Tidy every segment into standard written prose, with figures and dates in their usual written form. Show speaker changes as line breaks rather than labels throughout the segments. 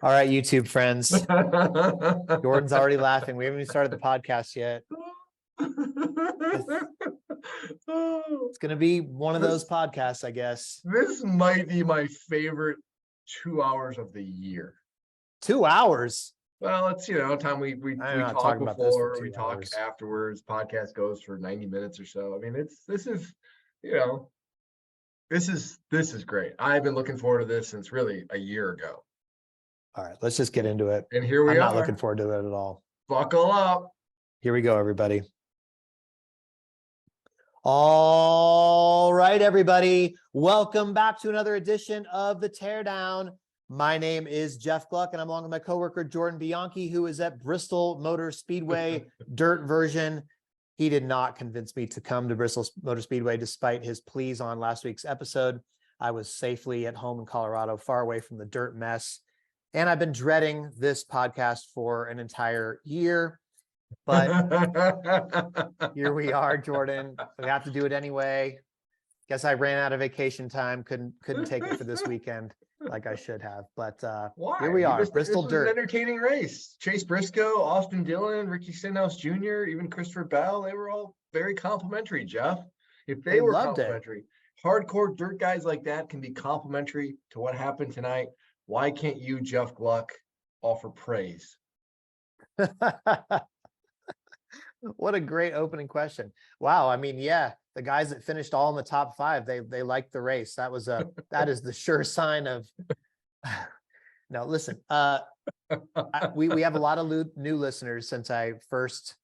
All right, YouTube friends. Jordan's already laughing. We haven't even started the podcast yet. It's going to be one of those podcasts, I guess.
This might be my favorite 2 hours of the year.
2 hours.
Well, it's time we talk before, we talk afterwards. Podcast goes for 90 minutes or so. I mean, this is great. I've been looking forward to this since really a year ago.
All right, let's just get into it.
And here we are.
I'm not looking forward to it at all.
Buckle up.
Here we go, everybody. All right, everybody. Welcome back to another edition of the Teardown. My name is Jeff Gluck, and I'm along with my coworker, Jordan Bianchi, who is at Bristol Motor Speedway dirt version. He did not convince me to come to Bristol Motor Speedway despite his pleas on last week's episode. I was safely at home in Colorado, far away from the dirt mess. And I've been dreading this podcast for an entire year, but here we are, Jordan. We have to do it anyway. Guess I ran out of vacation time. Couldn't take it for this weekend like I should have. But here we are, Bristol Dirt.
This was an entertaining race. Chase Briscoe, Austin Dillon, Ricky Stenhouse Jr., even Christopher Bell, they were all very complimentary, Jeff. If they were complimentary, hardcore dirt guys like that can be complimentary to what happened tonight. Why can't you, Jeff Gluck, offer praise?
What a great opening question. Wow. I mean, yeah, the guys that finished all in the top five, they liked the race. That is the sure sign of no, listen, we have a lot of new listeners since I first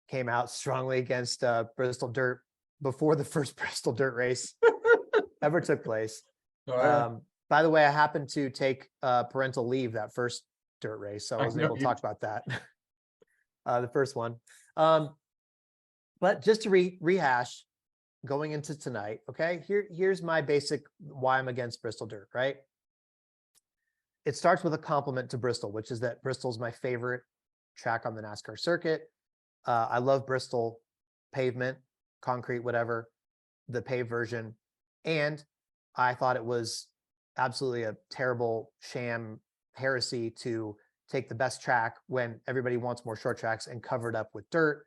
came out strongly against Bristol Dirt before the first Bristol Dirt race ever took place. By the way, I happened to take parental leave that first dirt race, so I wasn't able to talk about that. The first one. But just to rehash going into tonight, okay, here's my basic why I'm against Bristol Dirt, right? It starts with a compliment to Bristol, which is that Bristol's my favorite track on the NASCAR circuit. I love Bristol pavement, concrete, whatever, the paved version. And I thought it was absolutely a terrible sham heresy to take the best track when everybody wants more short tracks and cover it up with dirt,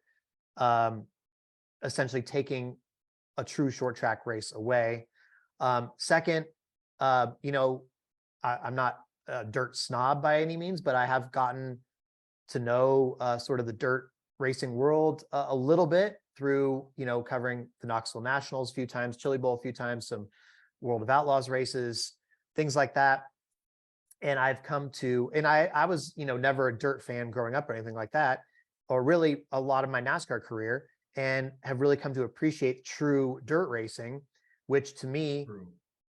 essentially taking a true short track race away. Second, I'm not a dirt snob by any means, but I have gotten to know sort of the dirt racing world a little bit through, covering the Knoxville Nationals a few times, Chili Bowl a few times, some World of Outlaws races, things like that. And I've come to, and I was, never a dirt fan growing up or anything like that, or really a lot of my NASCAR career, and have really come to appreciate true dirt racing, which to me,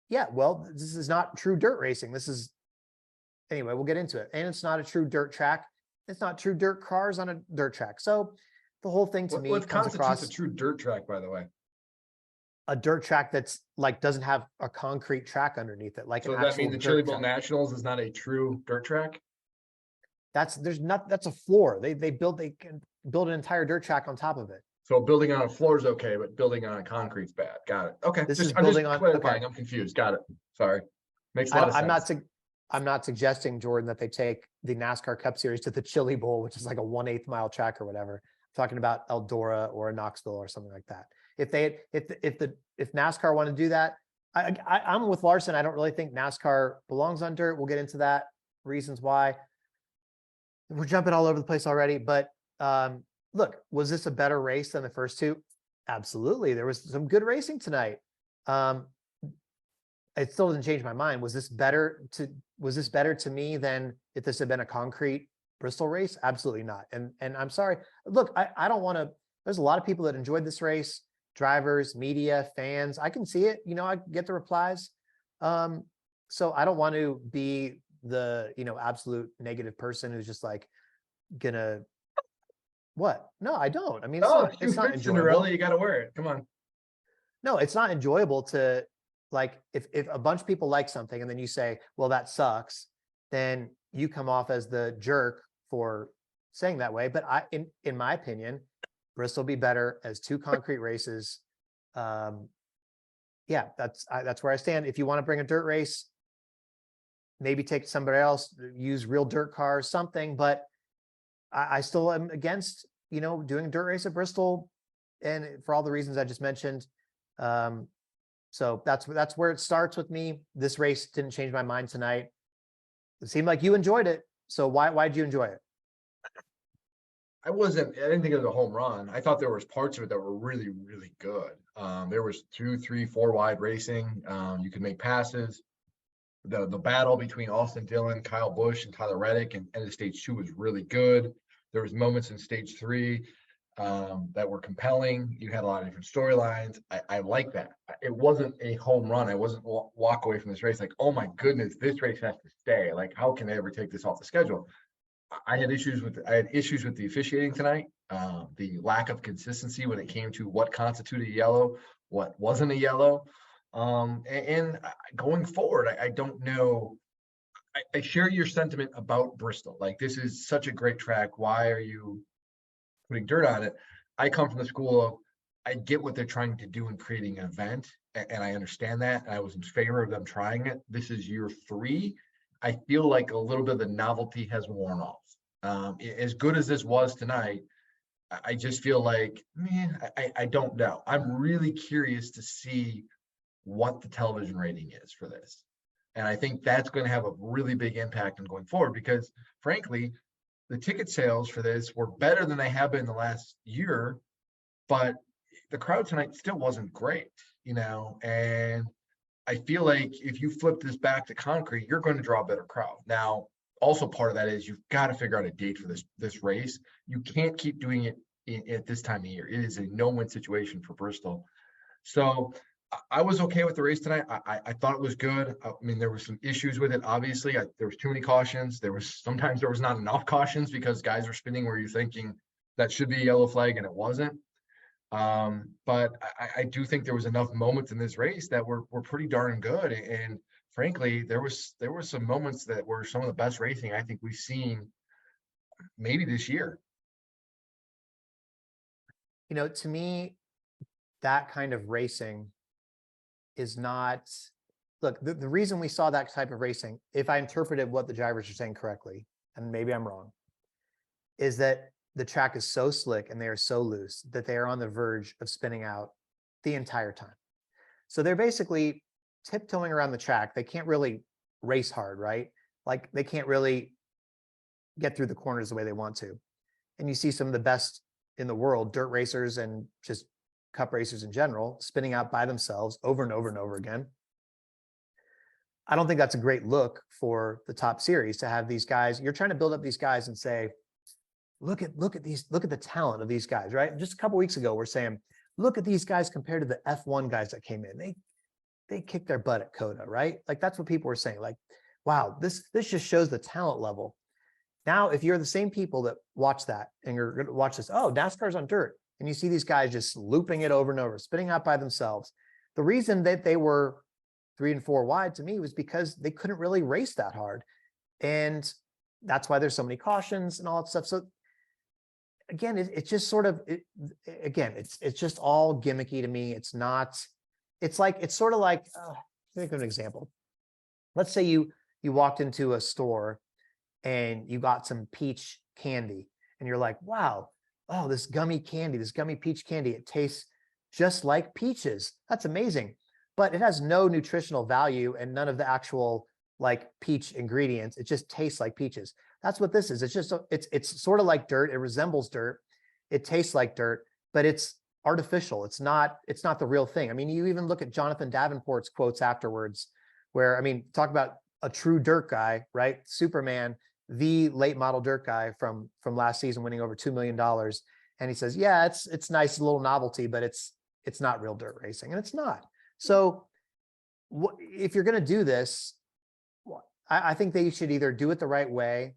yeah, well, this is not true dirt racing. Anyway, we'll get into it. And it's not a true dirt track. It's not true dirt cars on a dirt track. So the whole thing to me comes across
a true dirt track, by the way.
A dirt track that's doesn't have a concrete track underneath it. Like,
so does that mean the Chili Bowl Nationals is not a true dirt track?
That's a floor. They can build an entire dirt track on top of it.
So building on a floor is okay, but building on a concrete's bad. Got it. Okay.
I'm just clarifying.
Okay. I'm confused. Got it. Sorry. Makes a lot of sense.
I'm not suggesting, Jordan, that they take the NASCAR Cup Series to the Chili Bowl, which is like a 1/8 mile track or whatever. I'm talking about Eldora or Knoxville or something like that. If NASCAR want to do that, I'm with Larson. I don't really think NASCAR belongs on dirt. We'll get into that, reasons why. We're jumping all over the place already, but look, was this a better race than the first two? Absolutely. There was some good racing tonight. It still doesn't change my mind. Was this better to me than if this had been a concrete Bristol race? Absolutely not. And I'm sorry. Look, I don't want to. There's a lot of people that enjoyed this race. Drivers, media, fans. I can see it. I get the replies. So I don't want to be the, absolute negative person who's just like gonna what? No, I don't. I mean, it's not enjoyable.
Cinderella, you got to wear it. Come on.
No, it's not enjoyable to like, if a bunch of people like something and then you say, well, that sucks, then you come off as the jerk for saying that way. But in my opinion, Bristol will be better as two concrete races. yeah, that's where I stand. If you want to bring a dirt race, maybe take somebody else, use real dirt cars, something, but I still am against, doing a dirt race at Bristol, and for all the reasons I just mentioned. So that's where it starts with me. This race didn't change my mind tonight. It seemed like you enjoyed it. So why'd you enjoy it?
I didn't think it was a home run. I thought there was parts of it that were really, really good. There was 2, 3, 4 wide racing. You could make passes. The battle between Austin Dillon, Kyle Busch, and Tyler Reddick and end of stage 2 was really good. There was moments in stage 3 that were compelling. You had a lot of different storylines. I like that. It wasn't a home run. I wasn't walk away from this race like, oh my goodness, this race has to stay. Like, how can they ever take this off the schedule? I had issues with the officiating tonight. The lack of consistency when it came to what constituted a yellow, what wasn't a yellow. And going forward, I don't know. I share your sentiment about Bristol. Like, this is such a great track. Why are you putting dirt on it? I come from the school of, I get what they're trying to do in creating an event, and I understand that. And I was in favor of them trying it. This is year 3. I feel like a little bit of the novelty has worn off. As good as this was tonight, I just feel like, man, I don't know. I'm really curious to see what the television rating is for this. And I think that's going to have a really big impact on going forward, because frankly, the ticket sales for this were better than they have been the last year, but the crowd tonight still wasn't great, and I feel like if you flip this back to concrete, you're going to draw a better crowd. Now, also part of that is you've got to figure out a date for this race. You can't keep doing it at this time of year. It is a no-win situation for Bristol. So I was okay with the race tonight. I thought it was good. I mean, there were some issues with it. Obviously, there was too many cautions. Sometimes there was not enough cautions because guys were spinning where you're thinking that should be a yellow flag and it wasn't. But I do think there was enough moments in this race that were pretty darn good. And frankly, there were some moments that were some of the best racing I think we've seen maybe this year.
To me, that kind of racing is not, look, the reason we saw that type of racing, if I interpreted what the drivers are saying correctly, and maybe I'm wrong, is that the track is so slick and they are so loose that they are on the verge of spinning out the entire time. So they're basically tiptoeing around the track. They can't really race hard, right? Like, they can't really get through the corners the way they want to. And you see some of the best in the world, dirt racers and just cup racers in general, spinning out by themselves over and over and over again. I don't think that's a great look for the top series to have these guys. You're trying to build up these guys and say, look at the talent of these guys, right? Just a couple weeks ago, we're saying, look at these guys compared to the F1 guys that came in. They kicked their butt at Coda, right? Like, that's what people were saying. Like, wow, this just shows the talent level. Now, if you're the same people that watch that and you're going to watch this, oh, NASCAR's on dirt, and you see these guys just looping it over and over, spinning out by themselves. The reason that they were 3 and 4 wide to me was because they couldn't really race that hard. And that's why there's so many cautions and all that stuff. So again, it's just sort of, it's just all gimmicky to me. It's not, it's sort of like, think of an example. Let's say you walked into a store and you got some peach candy and you're like, wow, oh, this gummy peach candy, it tastes just like peaches. That's amazing. But it has no nutritional value and none of the actual like peach ingredients. It just tastes like peaches. That's what this is. It's just, it's sort of like dirt. It resembles dirt. It tastes like dirt, but it's artificial. It's not the real thing. I mean, you even look at Jonathan Davenport's quotes afterwards, where, I mean, talk about a true dirt guy, right? Superman, the late model dirt guy from last season, winning over $2 million. And he says, yeah, it's nice, a little novelty, but it's not real dirt racing, and it's not. So if you're going to do this, I think they should either do it the right way,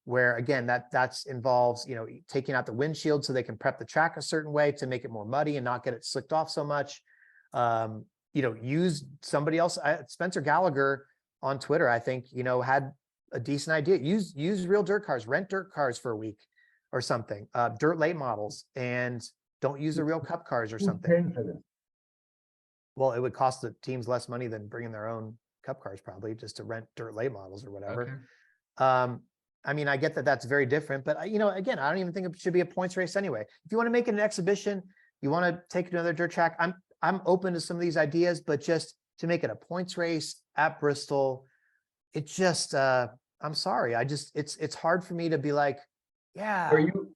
where again, that's involves, taking out the windshield so they can prep the track a certain way to make it more muddy and not get it slicked off so much. Use somebody else. Spencer Gallagher on Twitter, I think, had a decent idea. Use real dirt cars, rent dirt cars for a week or something, dirt late models, and don't use the real cup cars or something. Well, it would cost the teams less money than bringing their own cup cars, probably just to rent dirt late models or whatever.
Okay.
I mean, I get that that's very different, but again, I don't even think it should be a points race anyway. If you want to make it an exhibition, you want to take another dirt track, I'm open to some of these ideas, but just to make it a points race at Bristol, it just, I'm sorry. It's hard for me to be like, yeah.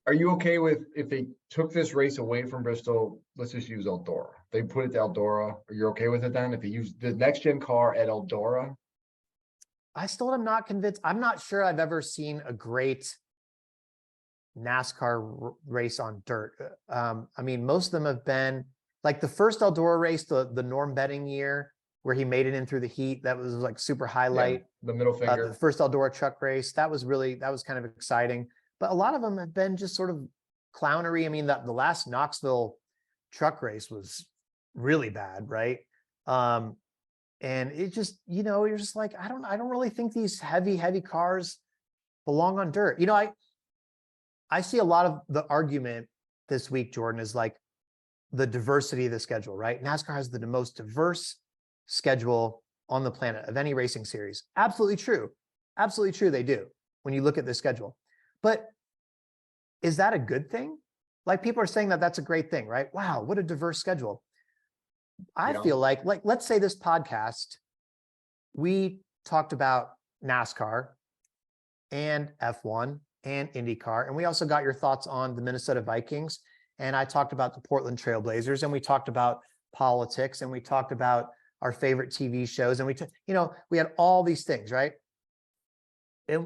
Are you okay with if they took this race away from Bristol? Let's just use Eldora. They put it to Eldora. Are you okay with it then? If they use the next gen car at Eldora?
I still am not convinced. I'm not sure I've ever seen a great NASCAR race on dirt. I mean, most of them have been like the first Eldora race, the Norm Betting year, where he made it in through the heat. That was like super highlight.
Yeah, the middle finger.
The first Eldora truck race, that was kind of exciting. But a lot of them have been just sort of clownery. I mean, the last Knoxville truck race was really bad, right? And it just, you're just like, I don't really think these heavy cars belong on dirt. I see a lot of the argument this week, Jordan, is like the diversity of the schedule, right? NASCAR has the most diverse schedule on the planet of any racing series. Absolutely true. Absolutely true. They do when you look at the schedule. But is that a good thing? Like people are saying that that's a great thing, right? Wow, what a diverse schedule. I feel like let's say this podcast, we talked about NASCAR and F1 and IndyCar, and we also got your thoughts on the Minnesota Vikings. And I talked about the Portland Trailblazers, and we talked about politics, and we talked about our favorite TV shows, and we had all these things, right? And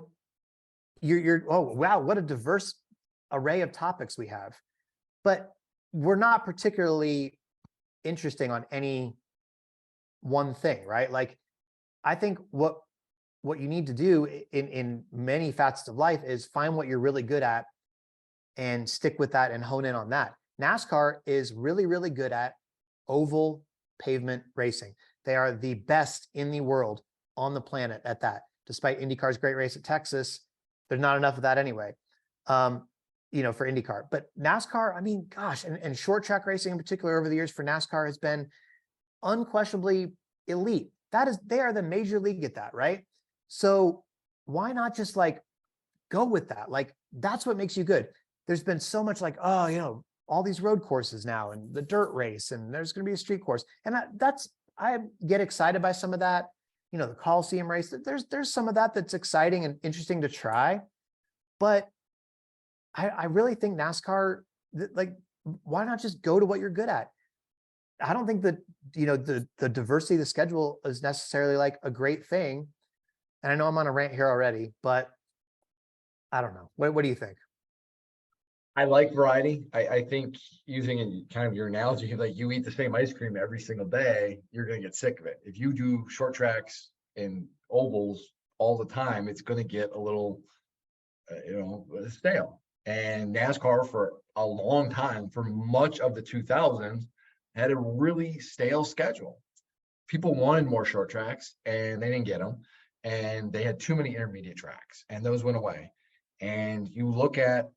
oh wow, what a diverse array of topics we have, but we're not particularly interesting on any one thing, right? Like, I think what you need to do in many facets of life is find what you're really good at and stick with that and hone in on that. NASCAR is really, really good at oval pavement racing. They are the best in the world on the planet at that. Despite IndyCar's great race at Texas, there's not enough of that anyway, for IndyCar. But NASCAR, I mean, gosh, and short track racing in particular over the years for NASCAR has been unquestionably elite. They are the major league at that, right? So why not just like go with that? Like, that's what makes you good. There's been so much like, all these road courses now and the dirt race, and there's going to be a street course. And I get excited by some of that, the Coliseum race. There's some of that that's exciting and interesting to try. But I really think NASCAR, like, why not just go to what you're good at? I don't think that, the diversity of the schedule is necessarily like a great thing. And I know I'm on a rant here already, but I don't know. What do you think?
I like variety. I think using kind of your analogy, like you eat the same ice cream every single day, you're going to get sick of it. If you do short tracks and ovals all the time, it's going to get a little, stale. And NASCAR for a long time, for much of the 2000s, had a really stale schedule. People wanted more short tracks and they didn't get them. And they had too many intermediate tracks and those went away. And you look at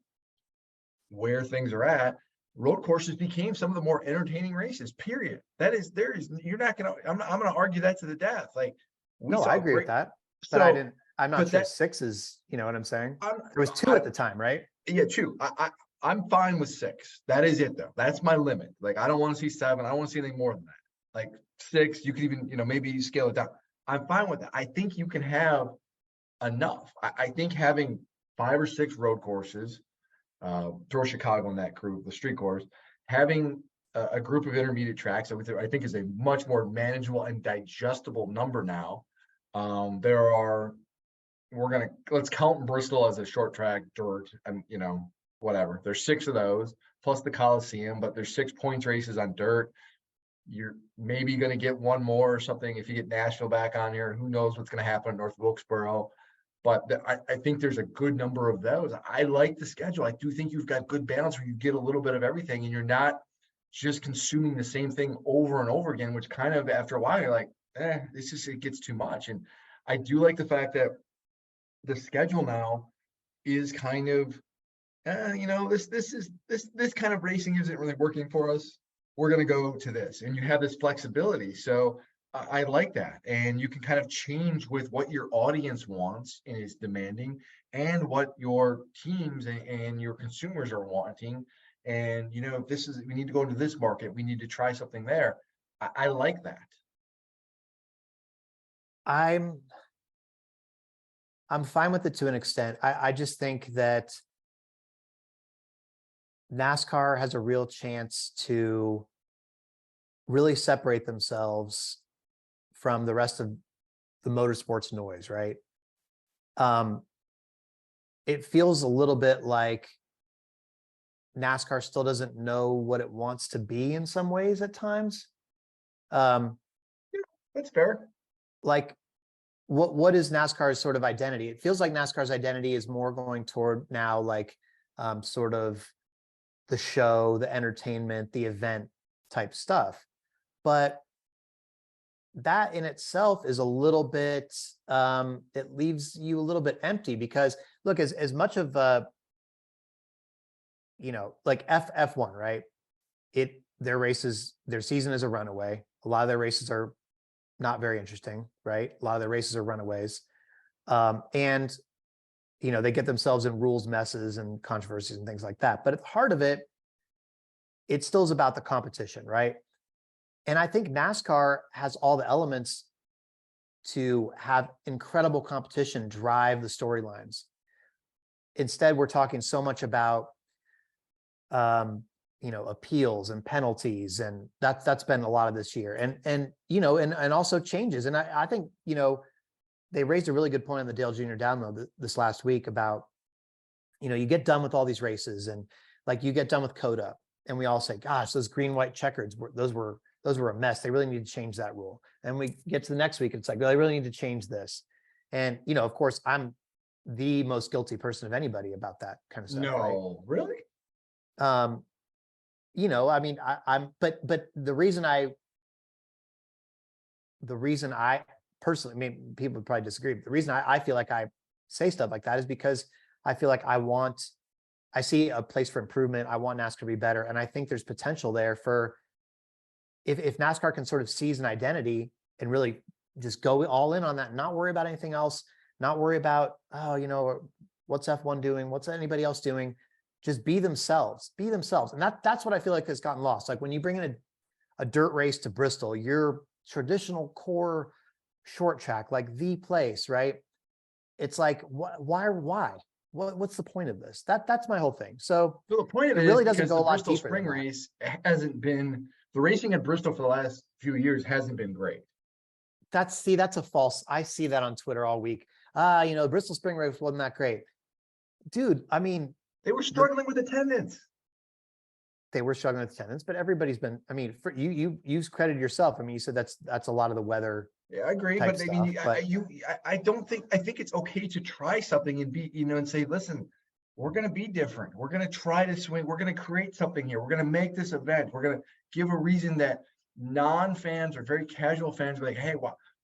where things are at, road courses became some of the more entertaining races, period. You're not going to, I'm going to argue that to the death. Like,
I agree with that, but I'm not sure 6 is, you know what I'm saying? There was 2 at the time, right?
Yeah, true. I'm fine with 6. That is it though. That's my limit. Like, I don't want to see 7. I don't want to see anything more than that. Like 6, you could even, maybe scale it down. I'm fine with that. I think you can have enough. I think having 5 or 6 road courses, throw Chicago in that group, the street course, having a group of intermediate tracks, I think is a much more manageable and digestible number now. Let's count Bristol as a short track dirt, and whatever. There's 6 of those plus the Coliseum, but there's 6 points races on dirt. You're maybe going to get one more or something if you get Nashville back on here. Who knows what's going to happen in North Wilkesboro? But I think there's a good number of those. I like the schedule. I do think you've got good balance where you get a little bit of everything and you're not just consuming the same thing over and over again, which kind of after a while you're like, it gets too much. And I do like the fact that the schedule now is kind of, this kind of racing isn't really working for us. we're going to go to this, and you have this flexibility. So I like that. And you can kind of change with what your audience wants and is demanding, and what your teams and your consumers are wanting. And, if this is, we need to go into this market, we need to try something there. I like that.
I'm fine with it to an extent. I just think that NASCAR has a real chance to really separate themselves from the rest of the motorsports noise, right? It feels a little bit like NASCAR still doesn't know what it wants to be in some ways at times.
That's fair.
Like, what is NASCAR's sort of identity? It feels like NASCAR's identity is more going toward now, like, sort of the show, the entertainment, the event type stuff. But that in itself is a little bit, it leaves you a little bit empty, because look, as much of like F1, right? Their races, their season is a runaway. A lot of their races are not very interesting, right? A lot of their races are runaways. And they get themselves in rules messes and controversies and things like that. But at the heart of it, it still is about the competition, right? And I think NASCAR has all the elements to have incredible competition drive the storylines. Instead, we're talking so much about appeals and penalties, and that's been a lot of this year, and also changes. And I think they raised a really good point on the Dale Jr. download this last week about you get done with all these races, and like you get done with COTA, and we all say, gosh, those green white checkers, those were a mess. They really need to change that rule. And we get to the next week, and it's like, well, they really need to change this. And of course, I'm the most guilty person of anybody about that kind of stuff.
No,
right?
Really?
I mean, but the reason I personally, I mean, people would probably disagree, but the reason I feel like I say stuff like that is because I feel like I see a place for improvement. I want NASCAR to be better. And I think there's potential there for, if NASCAR can sort of seize an identity and really just go all in on that, not worry about anything else, not worry about, what's F1 doing? What's anybody else doing? Just be themselves. And that's what I feel like has gotten lost. Like when you bring in a dirt race to Bristol, your traditional core short track, like the place, right? It's like, why? What's the point of this? That's my whole thing. So
the point of it
really
is
doesn't go a
the
lot
Bristol
deeper
Spring
than that.
Race hasn't been, the racing at Bristol for the last few years hasn't been great.
That's a false. I see that on Twitter all week. Bristol Spring Race wasn't that great, dude. I mean,
they were struggling with attendance.
They were struggling with attendance, but everybody's been. I mean, for you credited yourself. I mean, you said that's a lot of the weather.
Yeah, I agree, but I mean, I don't think, I think it's okay to try something and be, and say, listen, we're going to be different. We're going to try to swing. We're going to create something here. We're going to make this event. We're going to give a reason that non-fans or very casual fans are like, hey,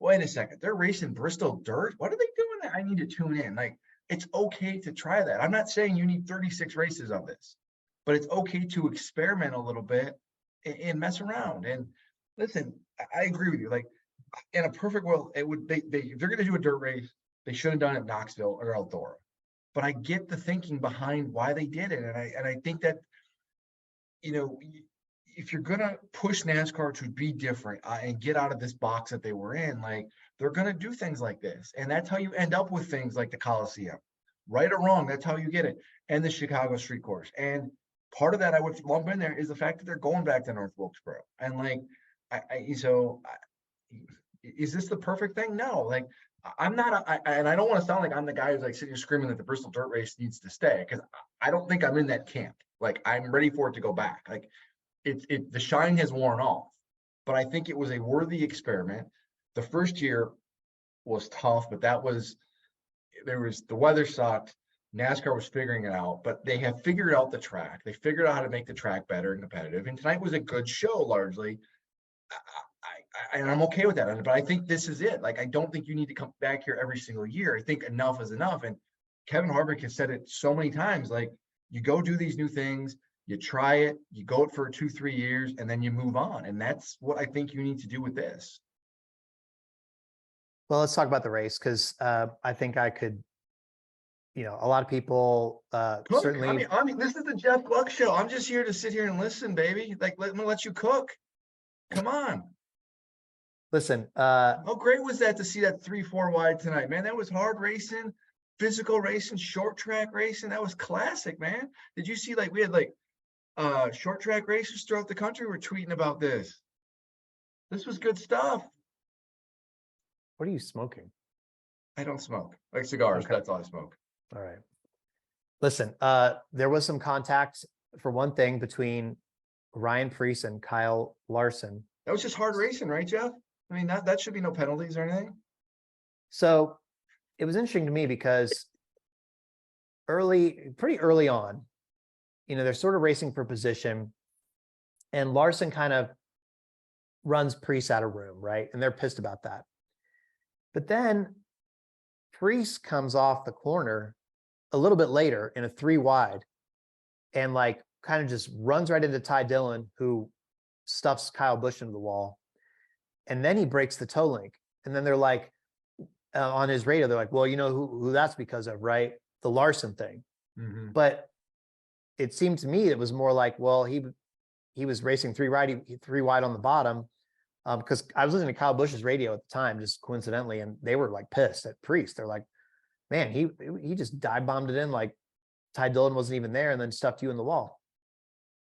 wait a second, they're racing Bristol dirt. What are they doing there? I need to tune in. Like, it's okay to try that. I'm not saying you need 36 races of this, but it's okay to experiment a little bit and mess around. And listen, I agree with you. Like, in a perfect world, it would, if they're going to do a dirt race, they should have done it in Knoxville or Eldora. But I get the thinking behind why they did it, and I think that if you're going to push NASCAR to be different and get out of this box that they were in, like, they're going to do things like this. And that's how you end up with things like the Coliseum. Right or wrong, that's how you get it. And the Chicago Street Course. And part of that I would lump in there is the fact that they're going back to North Wilkesboro. And like, is this the perfect thing? No, like, I'm not, and I don't want to sound like I'm the guy who's like sitting here screaming that the Bristol dirt race needs to stay, because I don't think I'm in that camp. Like, I'm ready for it to go back. Like, the shine has worn off, but I think it was a worthy experiment. The first year was tough, but the weather sucked. NASCAR was figuring it out, but they have figured out the track. They figured out how to make the track better and competitive. And tonight was a good show, largely. And I'm okay with that. But I think this is it. Like, I don't think you need to come back here every single year. I think enough is enough. And Kevin Harvick has said it so many times, like, you go do these new things, you try it, you go it for 2-3 years, and then you move on. And that's what I think you need to do with this.
Well, let's talk about the race because I think I could, a lot of people
Cook.
certainly.
I mean, this is the Jeff Gluck show. I'm just here to sit here and listen, baby. Like, let me let you cook. Come on.
Listen.
How great was that to see that 3-4 wide tonight, man? That was hard racing, physical racing, short track racing. That was classic, man. Did you see, like, we had like short track racers throughout the country were tweeting about this. This was good stuff.
What are you smoking?
I don't smoke. Like cigars.
Okay.
That's all I smoke.
All right. Listen, there was some contact for one thing between Ryan Preece and Kyle Larson.
That was just hard racing, right, Jeff? I mean, that should be no penalties or anything.
So it was interesting to me because pretty early on, they're sort of racing for position, and Larson kind of runs Preece out of room, right? And they're pissed about that. But then Preece comes off the corner a little bit later in a 3 wide and like kind of just runs right into Ty Dillon, who stuffs Kyle Busch into the wall. And then he breaks the toe link. And then they're like, on his radio, they're like, well, you know who that's because of, right? The Larson thing.
Mm-hmm.
But it seemed to me it was more like, well, he was racing 3 wide on the bottom. Because I was listening to Kyle Busch's radio at the time, just coincidentally, and they were like pissed at Preece. They're like, man, he just dive bombed it in like Ty Dillon wasn't even there and then stuffed you in the wall.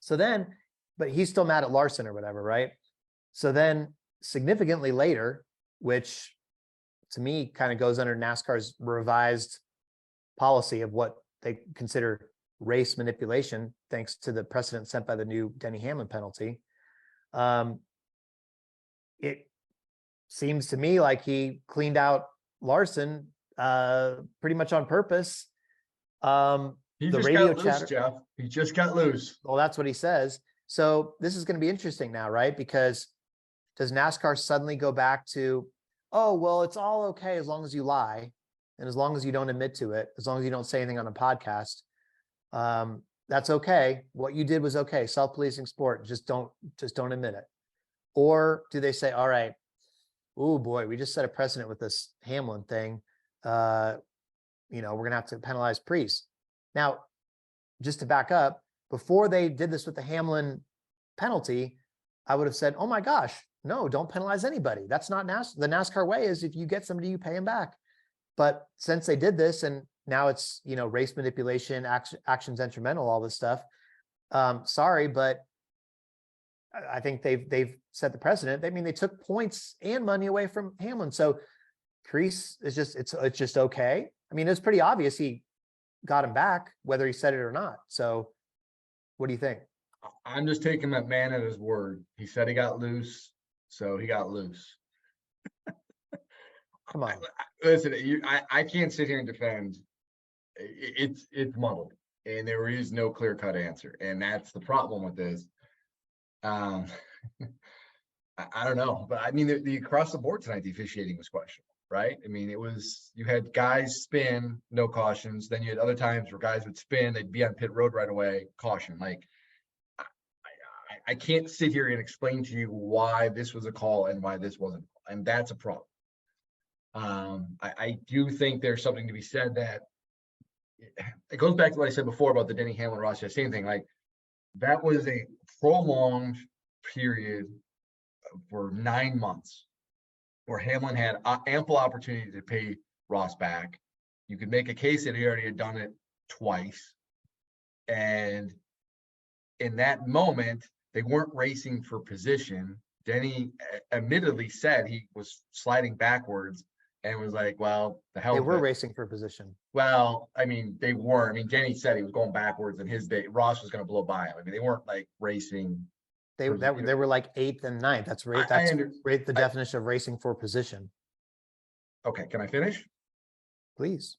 So then, but he's still mad at Larson or whatever, right? So then significantly later, which to me kind of goes under NASCAR's revised policy of what they consider race manipulation, thanks to the precedent set by the new Denny Hamlin penalty. It seems to me like he cleaned out Larson pretty much on purpose.
He
the
just
radio
got loose,
chatter,
Jeff. He just got loose.
well, that's what he says. So this is going to be interesting now, right? Because does NASCAR suddenly go back to, oh, well, it's all okay as long as you lie, and as long as you don't admit to it, as long as you don't say anything on a podcast, that's okay. What you did was okay. Self-policing sport. Just don't admit it. Or do they say, all right, oh boy, we just set a precedent with this Hamlin thing. We're going to have to penalize Preece. Now, just to back up, before they did this with the Hamlin penalty, I would have said, oh my gosh, no, don't penalize anybody. That's not the NASCAR way is if you get somebody, you pay them back. But since they did this and now it's, race manipulation, actions instrumental, all this stuff. Sorry, but I think they've set the precedent. They took points and money away from Hamlin. So Preece is it's just okay. I mean, it's pretty obvious he got him back, whether he said it or not. So what do you think?
I'm just taking that man at his word. He said he got loose, so he got loose.
Come on.
Listen, I can't sit here and defend. It's muddled, and there is no clear-cut answer, and that's the problem with this. I don't know, but I mean, the across the board tonight, the officiating was questionable, right? I mean, you had guys spin, no cautions. Then you had other times where guys would spin, they'd be on pit road right away, caution. Like, I can't sit here and explain to you why this was a call and why this wasn't, and that's a problem. I do think there's something to be said that it goes back to what I said before about the Denny Hamlin Ross Chastain thing. Like, that was a prolonged period for 9 months where Hamlin had ample opportunity to pay Ross back. You could make a case that he already had done it twice. And in that moment, they weren't racing for position. Denny admittedly said he was sliding backwards and was like, well, the hell.
They were racing for position.
Well, I mean, they weren't. I mean, Denny said he was going backwards and Ross was going to blow by him. I mean, they weren't like racing.
They were like 8th and 9th. That's right. That's the definition of racing for position.
Okay, can I finish?
Please.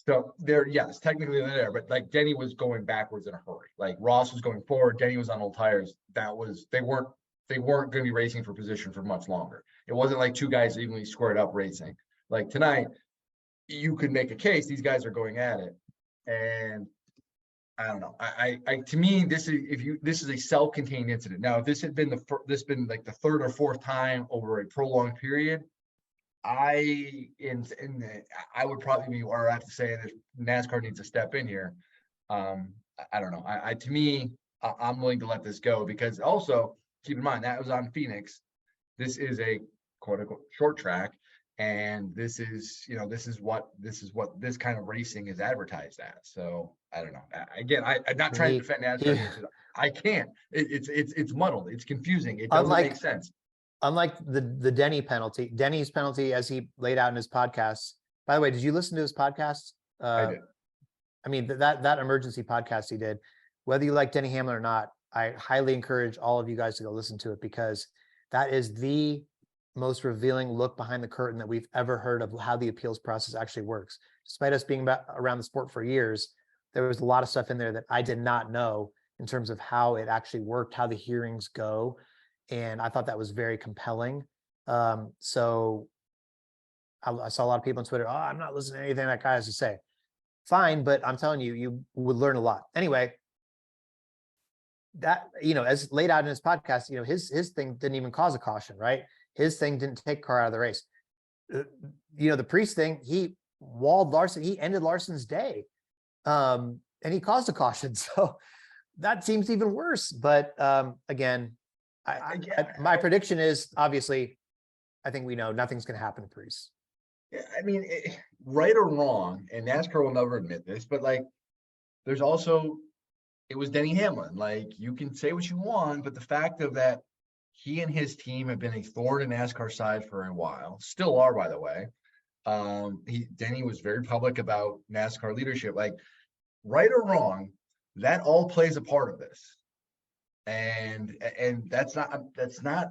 So yes, technically they're there, but like Denny was going backwards in a hurry. Like Ross was going forward, Denny was on old tires. They weren't going to be racing for position for much longer. It wasn't like two guys evenly squared up racing. Like tonight, you could make a case these guys are going at it, and I don't know. To me, this is a self-contained incident. Now, if this had been like the third or fourth time over a prolonged period, I would probably be where I have to say that NASCAR needs to step in here. I don't know. To me, I'm willing to let this go because also keep in mind that was on Phoenix. This is a quote unquote short track. And this is what this kind of racing is advertised as. So I don't know. Again, I'm not trying to defend NASCAR here because I can't. It's muddled. It's confusing. It doesn't make sense.
Unlike the Denny's penalty, as he laid out in his podcast. By the way, did you listen to his podcast?
I did.
I mean, that emergency podcast he did, whether you like Denny Hamlin or not, I highly encourage all of you guys to go listen to it because that is the most revealing look behind the curtain that we've ever heard of how the appeals process actually works. Despite us being around the sport for years, there was a lot of stuff in there that I did not know in terms of how it actually worked, how the hearings go. And I thought that was very compelling. So I saw a lot of people on Twitter, oh, I'm not listening to anything that guy has to say. Fine, but I'm telling you, you would learn a lot. Anyway, that, as laid out in his podcast, his thing didn't even cause a caution, right? His thing didn't take car out of the race. The Priest thing, he walled Larson, he ended Larson's day. And he caused a caution. So that seems even worse. But again, my prediction is obviously, I think we know nothing's going to happen to Priest.
Yeah, I mean, right or wrong, and NASCAR will never admit this, but like, there's also, it was Denny Hamlin. Like, you can say what you want, but the fact of that he and his team have been a thorn in NASCAR's side for a while, still are, by the way. Denny was very public about NASCAR leadership. Like, right or wrong, that all plays a part of this. And that's not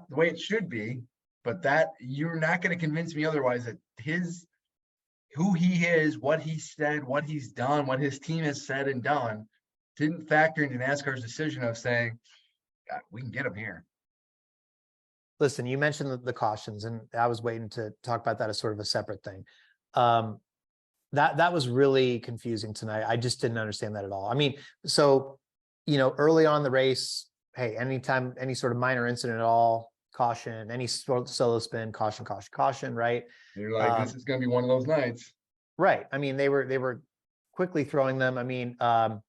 the way it should be, but that you're not going to convince me otherwise that who he is, what he said, what he's done, what his team has said and done didn't factor into NASCAR's decision of saying, we can get him here.
Listen, you mentioned the cautions, and I was waiting to talk about that as sort of a separate thing. That was really confusing tonight. I just didn't understand that at all. I mean, so, early on in the race, hey, anytime, any sort of minor incident at all, caution, any solo spin, caution, right?
You're like, this is going to be one of those nights.
Right. I mean, they were quickly throwing them. I mean, the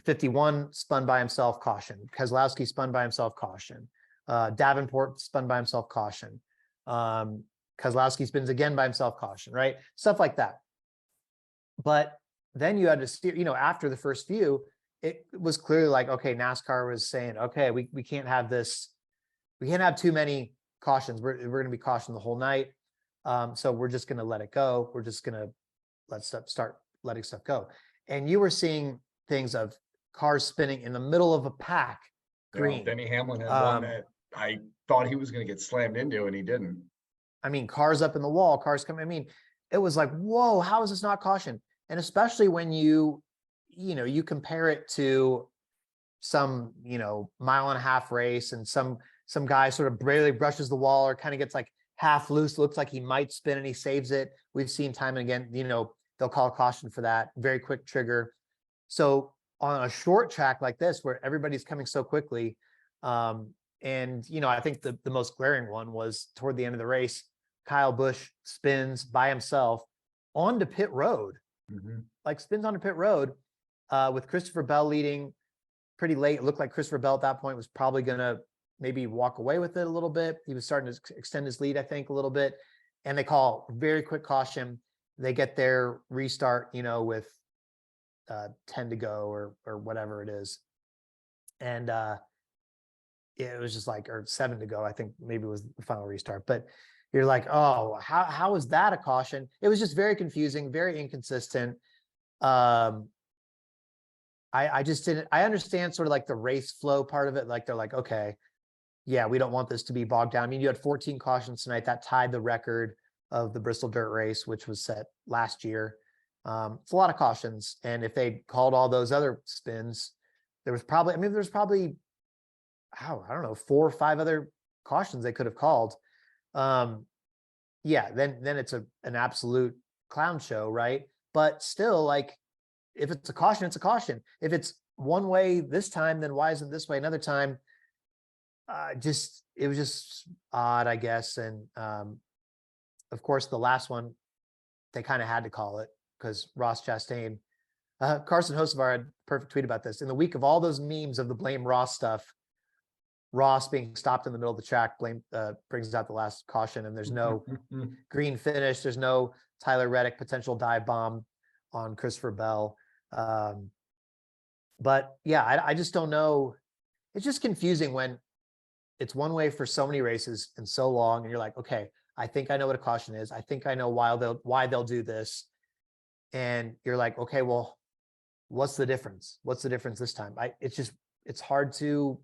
51 spun by himself, caution. Keselowski spun by himself, caution. Davenport spun by himself, caution. Keselowski spins again by himself, caution, right? Stuff like that. But then you had to steer, after the first few, it was clearly like, okay, NASCAR was saying, okay, we can't have this. We can't have too many cautions. We're going to be cautioned the whole night. So we're just going to let it go. We're just going to start letting stuff go. And you were seeing things of cars spinning in the middle of a pack. Green.
Denny Hamlin had one that I thought he was going to get slammed into, and he didn't.
I mean, cars up in the wall, cars coming. I mean, it was like, whoa, how is this not caution? And especially when you compare it to some, 1.5 mile race, and some guy sort of barely brushes the wall or kind of gets like half loose, looks like he might spin and he saves it. We've seen time and again, they'll call a caution for that, very quick trigger. So on a short track like this, where everybody's coming so quickly, and I think the most glaring one was toward the end of the race, Kyle Busch spins by himself onto pit road, like spins onto pit road, with Christopher Bell leading pretty late. It looked like Christopher Bell at that point was probably going to maybe walk away with it a little bit. He was starting to extend his lead, I think, a little bit. And they call very quick caution. They get their restart, with 10 to go or whatever it is. And it was just like, or 7 to go, I think maybe it was the final restart. But you're like, oh, how is that a caution? It was just very confusing, very inconsistent. I just didn't, I understand sort of like the race flow part of it. Like they're like, okay, yeah, we don't want this to be bogged down. I mean, you had 14 cautions tonight. That tied the record of the Bristol Dirt Race, which was set last year. It's a lot of cautions. And if they called all those other spins, there's probably, I don't know, 4 or 5 other cautions they could have called. Yeah, then it's an absolute clown show, right? But still, like, if it's a caution, it's a caution. If it's one way this time, then why isn't this way another time? It was just odd, I guess. And of course, the last one, they kind of had to call it because Ross Chastain, Carson Hocevar had a perfect tweet about this. In the week of all those memes of the blame Ross stuff, Ross being stopped in the middle of the track brings out the last caution, and there's no green finish. There's no Tyler Reddick potential dive bomb on Christopher Bell. But yeah, I just don't know. It's just confusing when it's one way for so many races and so long, and you're like, okay, I think I know what a caution is. I think I know why they'll do this. And you're like, okay, well, what's the difference? What's the difference this time? It's hard to,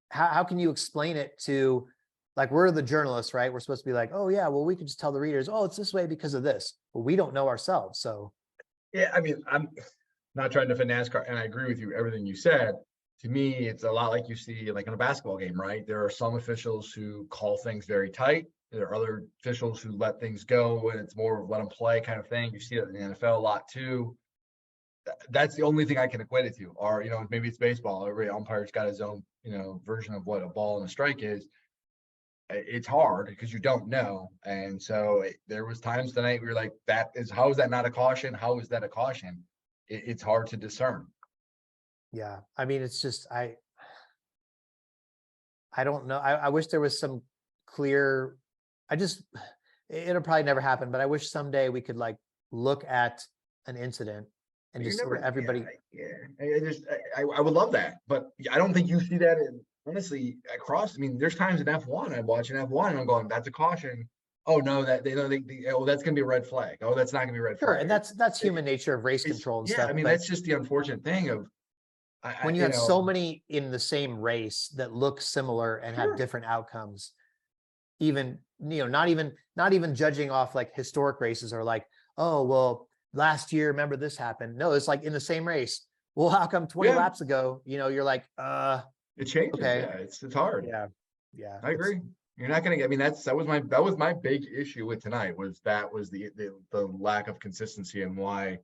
how can you explain it to, like, we're the journalists, right? We're supposed to be like, oh yeah, well, we can just tell the readers, oh, it's this way because of this. But we don't know ourselves. So
yeah, I mean, I'm not trying to defend NASCAR, and I agree with you, everything you said. To me, it's a lot like you see like in a basketball game, right? There are some officials who call things very tight. There are other officials who let things go, and it's more of let them play kind of thing. You see it in the NFL a lot too. That's the only thing I can equate it to. Or, maybe it's baseball. Every umpire's got his own, version of what a ball and a strike is. It's hard because you don't know. And so there was times tonight we were like, how is that not a caution? How is that a caution? It's hard to discern.
yeah, I mean, it's just, I don't know. I wish there was some clear, it'll probably never happen, but I wish someday we could like look at an incident and just sort of everybody.
I would love that, but I don't think you see that honestly across. I mean, there's times in F1 I'm watching F1 and I'm going, that's a caution. Oh no, that that's gonna be a red flag. Oh, that's not gonna be a red flag.
Sure, and that's human nature of race control and stuff.
I mean, that's just the unfortunate thing of
when you have so many in the same race that look similar and have different outcomes. Even, not even judging off like historic races or like, oh, well, last year, remember this happened. No, it's like in the same race. Well, how come 20 laps ago, you're like,
it changes.
Okay.
Yeah, it's hard.
Yeah.
I agree. You're not going to get, I mean, that was my big issue with tonight was the lack of consistency and why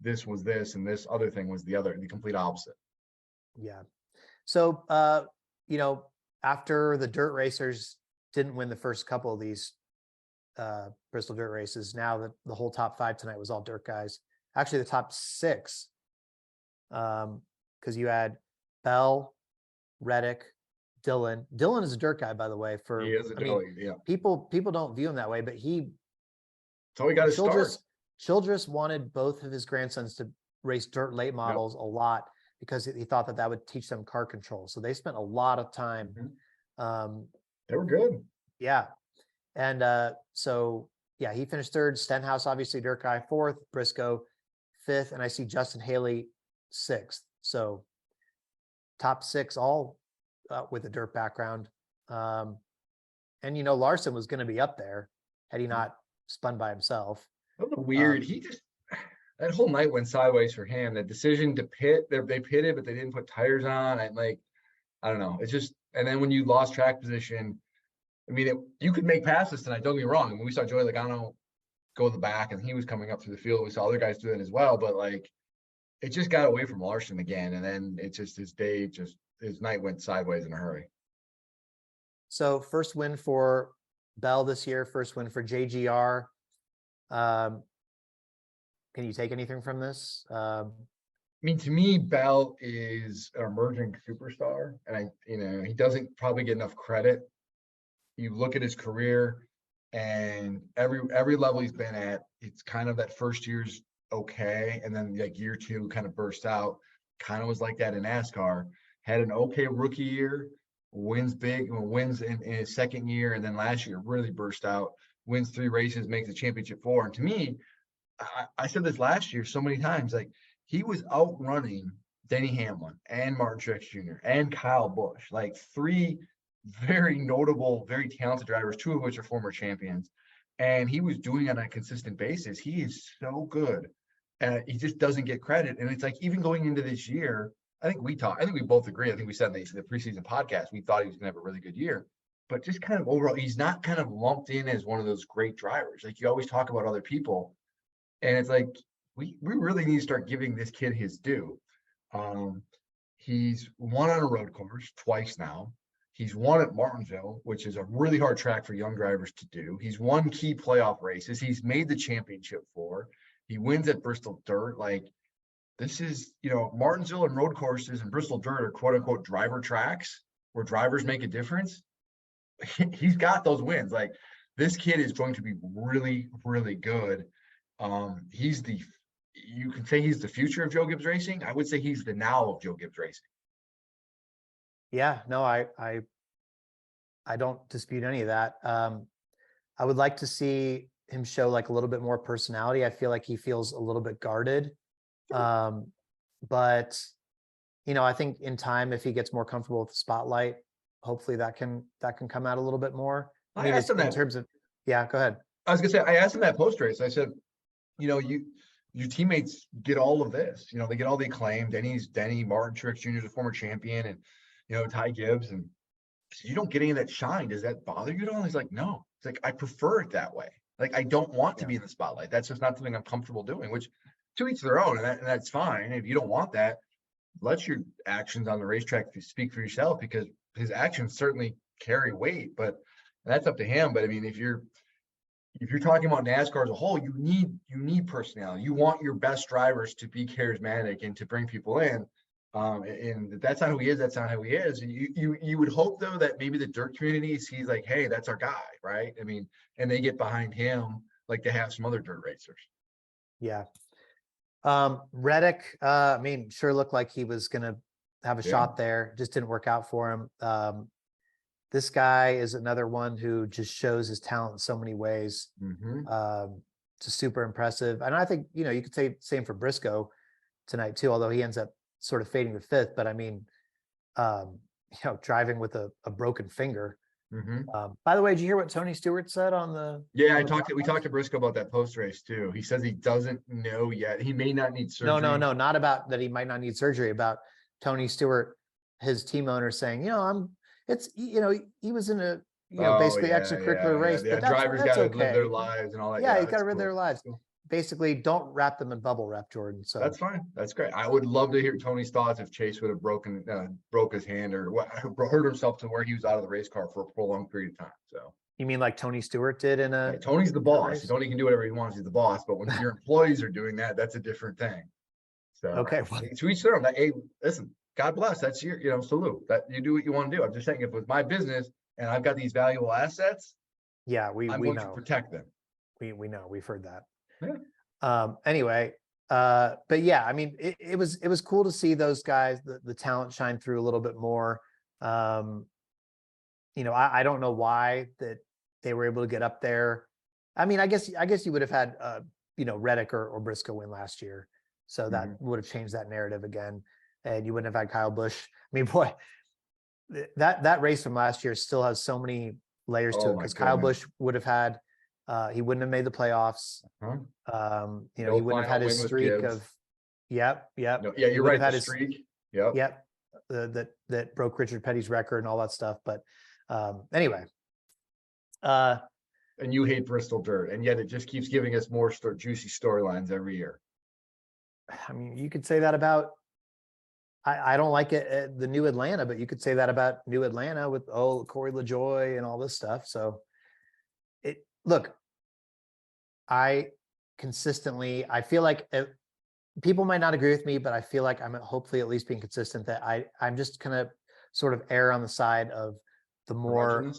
this was this and this other thing was the complete opposite.
Yeah. So, after the dirt racers didn't win the first couple of these Bristol dirt races, now the whole top 5 tonight was all dirt guys. Actually, the top 6, because you had Bell, Reddick, Dylan. Dylan is a dirt guy, by the way.
He is
people don't view him that way, but
so he got his start.
Childress wanted both of his grandsons to race dirt late models a lot because he thought that would teach them car control. So they spent a lot of time.
They were good.
Yeah. And he finished 3rd. Stenhouse, obviously dirt guy, 4th. Briscoe, 5th. And I see Justin Haley, 6th. So top 6, all with a dirt background. And, Larson was going to be up there had he not spun by himself.
That was weird. That whole night went sideways for him. The decision to pit, they pitted, but they didn't put tires on. I don't know. It's just, and then when you lost track position, I mean, you could make passes tonight. Don't get me wrong. When we saw Joey Logano go to the back and he was coming up through the field, we saw other guys do that as well. But it just got away from Larson again. And then it's just his night went sideways in a hurry.
So first win for Bell this year, first win for JGR. Can you take anything from this?
I mean, to me, Bell is an emerging superstar, and he doesn't probably get enough credit. You look at his career, and every level he's been at, it's kind of that first year's okay, and then like year 2 kind of burst out. Kind of was like that in NASCAR. Had an okay rookie year, wins big, wins in his second year, and then last year really burst out. Wins 3 races, makes the championship 4. And to me, I said this last year so many times, like he was outrunning Denny Hamlin and Martin Truex Jr. and Kyle Busch, like 3 very notable, very talented drivers, 2 of which are former champions. And he was doing it on a consistent basis. He is so good. And he just doesn't get credit. And it's like, even going into this year, I think we both agree. I think we said in the preseason podcast, we thought he was going to have a really good year. But just kind of overall, he's not kind of lumped in as one of those great drivers. Like you always talk about other people. And it's like, we really need to start giving this kid his due. He's won on a road course twice now. He's won at Martinsville, which is a really hard track for young drivers to do. He's won key playoff races. He's made the championship four. He wins at Bristol Dirt. Like, this is, Martinsville and road courses and Bristol Dirt are quote unquote driver tracks where drivers make a difference. He's got those wins. Like, this kid is going to be really, really good. You can say he's the future of Joe Gibbs Racing. I would say he's the now of Joe Gibbs Racing.
Yeah, no, I don't dispute any of that. I would like to see him show like a little bit more personality. I feel like he feels a little bit guarded. But I think in time, if he gets more comfortable with the spotlight, hopefully that can come out a little bit more. I mean, in terms of, yeah, go ahead.
I was gonna say, I asked him that post race. I said, your teammates get all of this. They get all the acclaim. Denny Martin Truex Jr. is a former champion, and Ty Gibbs, and you don't get any of that shine. Does that bother you at all? He's like, no. It's like, I prefer it that way. Like, I don't want to be in the spotlight. That's just not something I'm comfortable doing. Which, to each their own, and that's fine. If you don't want that, let your actions on the racetrack speak for yourself, because his actions certainly carry weight. But that's up to him. But I mean, if you're talking about NASCAR as a whole, you need personality. You want your best drivers to be charismatic and to bring people in. And that's not who he is. That's not how he is. And you would hope, though, that maybe the dirt community sees like, hey, that's our guy, right? I mean, and they get behind him like they have some other dirt racers.
Yeah. Reddick, I mean, sure looked like he was going to have a shot there. Just didn't work out for him. This guy is another one who just shows his talent in so many ways. Just super impressive. And I think, you could say same for Briscoe tonight too, although he ends up sort of fading to fifth. But I mean, driving with a broken finger. By the way, did you hear what Tony Stewart said on the?
Yeah, we talked to Briscoe about that post race too. He says he doesn't know yet. He may not need surgery.
No, not about that. He might not need surgery. About Tony Stewart, his team owner, saying, he was in a basically extracurricular race.
Yeah,
but
drivers got to live their lives and all that.
Yeah, you got to live their lives. Basically, don't wrap them in bubble wrap, Jordan. So
that's fine. That's great. I would love to hear Tony's thoughts if Chase would have broke his hand or hurt himself to where he was out of the race car for a prolonged period of time. So you
mean like Tony Stewart did in a?
Tony's the boss. Tony can do whatever he wants. He's the boss. But when your employees are doing that, that's a different thing. So
okay,
to each their own. Hey, listen, God bless. That's your salute. That you do what you want to do. I'm just saying, if it was my business and I've got these valuable assets,
I'm
going to protect them.
We know. We've heard that.
Yeah.
Anyway, but yeah, I mean, it was cool to see those guys, the talent shine through a little bit more. I don't know why that they were able to get up there. I mean, I guess you would have had Reddick or Briscoe win last year, so that would have changed that narrative again, and you wouldn't have had Kyle Busch. I mean, boy, that race from last year still has so many layers to it, because Kyle Busch would have had. He wouldn't have made the playoffs. He wouldn't have had his streak of. Yep.
No, yeah, you're right. Had his streak.
Yep. That broke Richard Petty's record and all that stuff. But anyway.
And you hate Bristol Dirt, and yet it just keeps giving us more juicy storylines every year.
I mean, you could say that about. I don't like it, the New Atlanta, but you could say that about New Atlanta with Corey LaJoie and all this stuff. So, look. I feel like people might not agree with me, but I feel like I'm hopefully at least being consistent that I'm just going to sort of err on the side of the more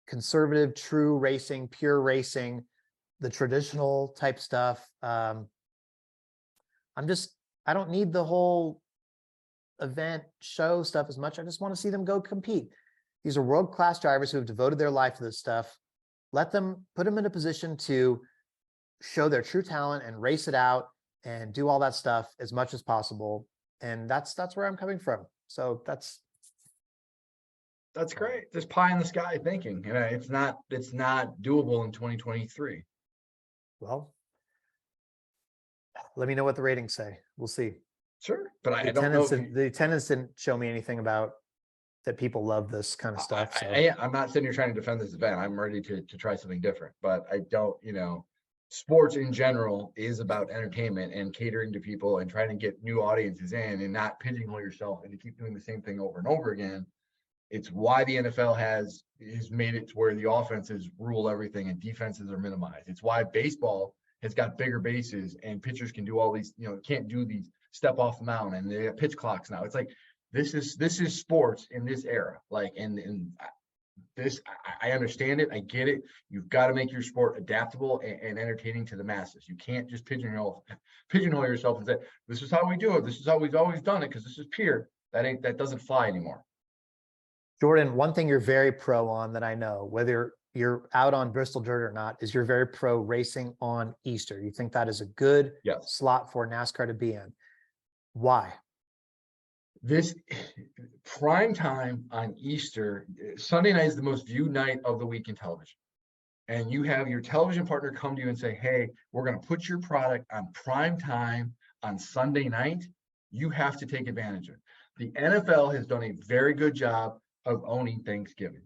conservative, true racing, pure racing, the traditional type stuff. I don't need the whole event show stuff as much. I just want to see them go compete. These are world-class drivers who have devoted their life to this stuff. Put them in a position to show their true talent and race it out and do all that stuff as much as possible. And that's where I'm coming from. So that's
great. Just pie in the sky thinking. It's not doable in 2023.
Well, let me know what the ratings say. We'll see.
Sure, but I don't know.
The attendance didn't show me anything about that people love this kind of stuff. So.
I'm not sitting here trying to defend this event. I'm ready to try something different, but I don't, sports in general is about entertainment and catering to people and trying to get new audiences in and not pigeonhole yourself and to keep doing the same thing over and over again. It's why the NFL has made it to where the offenses rule everything and defenses are minimized. It's why baseball has got bigger bases and pitchers can do all these, can't do these step off the mound and they have pitch clocks now. It's like this is sports in this era. Like and this I understand it, I get it. You've got to make your sport adaptable and entertaining to the masses. You can't just pigeonhole yourself and say, this is how we do it. This is how we've always done it because this is pure. That doesn't fly anymore.
Jordan, one thing you're very pro on that I know, whether you're out on Bristol Dirt or not, is you're very pro racing on Easter. You think that is a good slot for NASCAR to be in. Why?
This prime time on Easter, Sunday night is the most viewed night of the week in television. And you have your television partner come to you and say, hey, we're going to put your product on prime time on Sunday night. You have to take advantage of it. The NFL has done a very good job of owning Thanksgiving.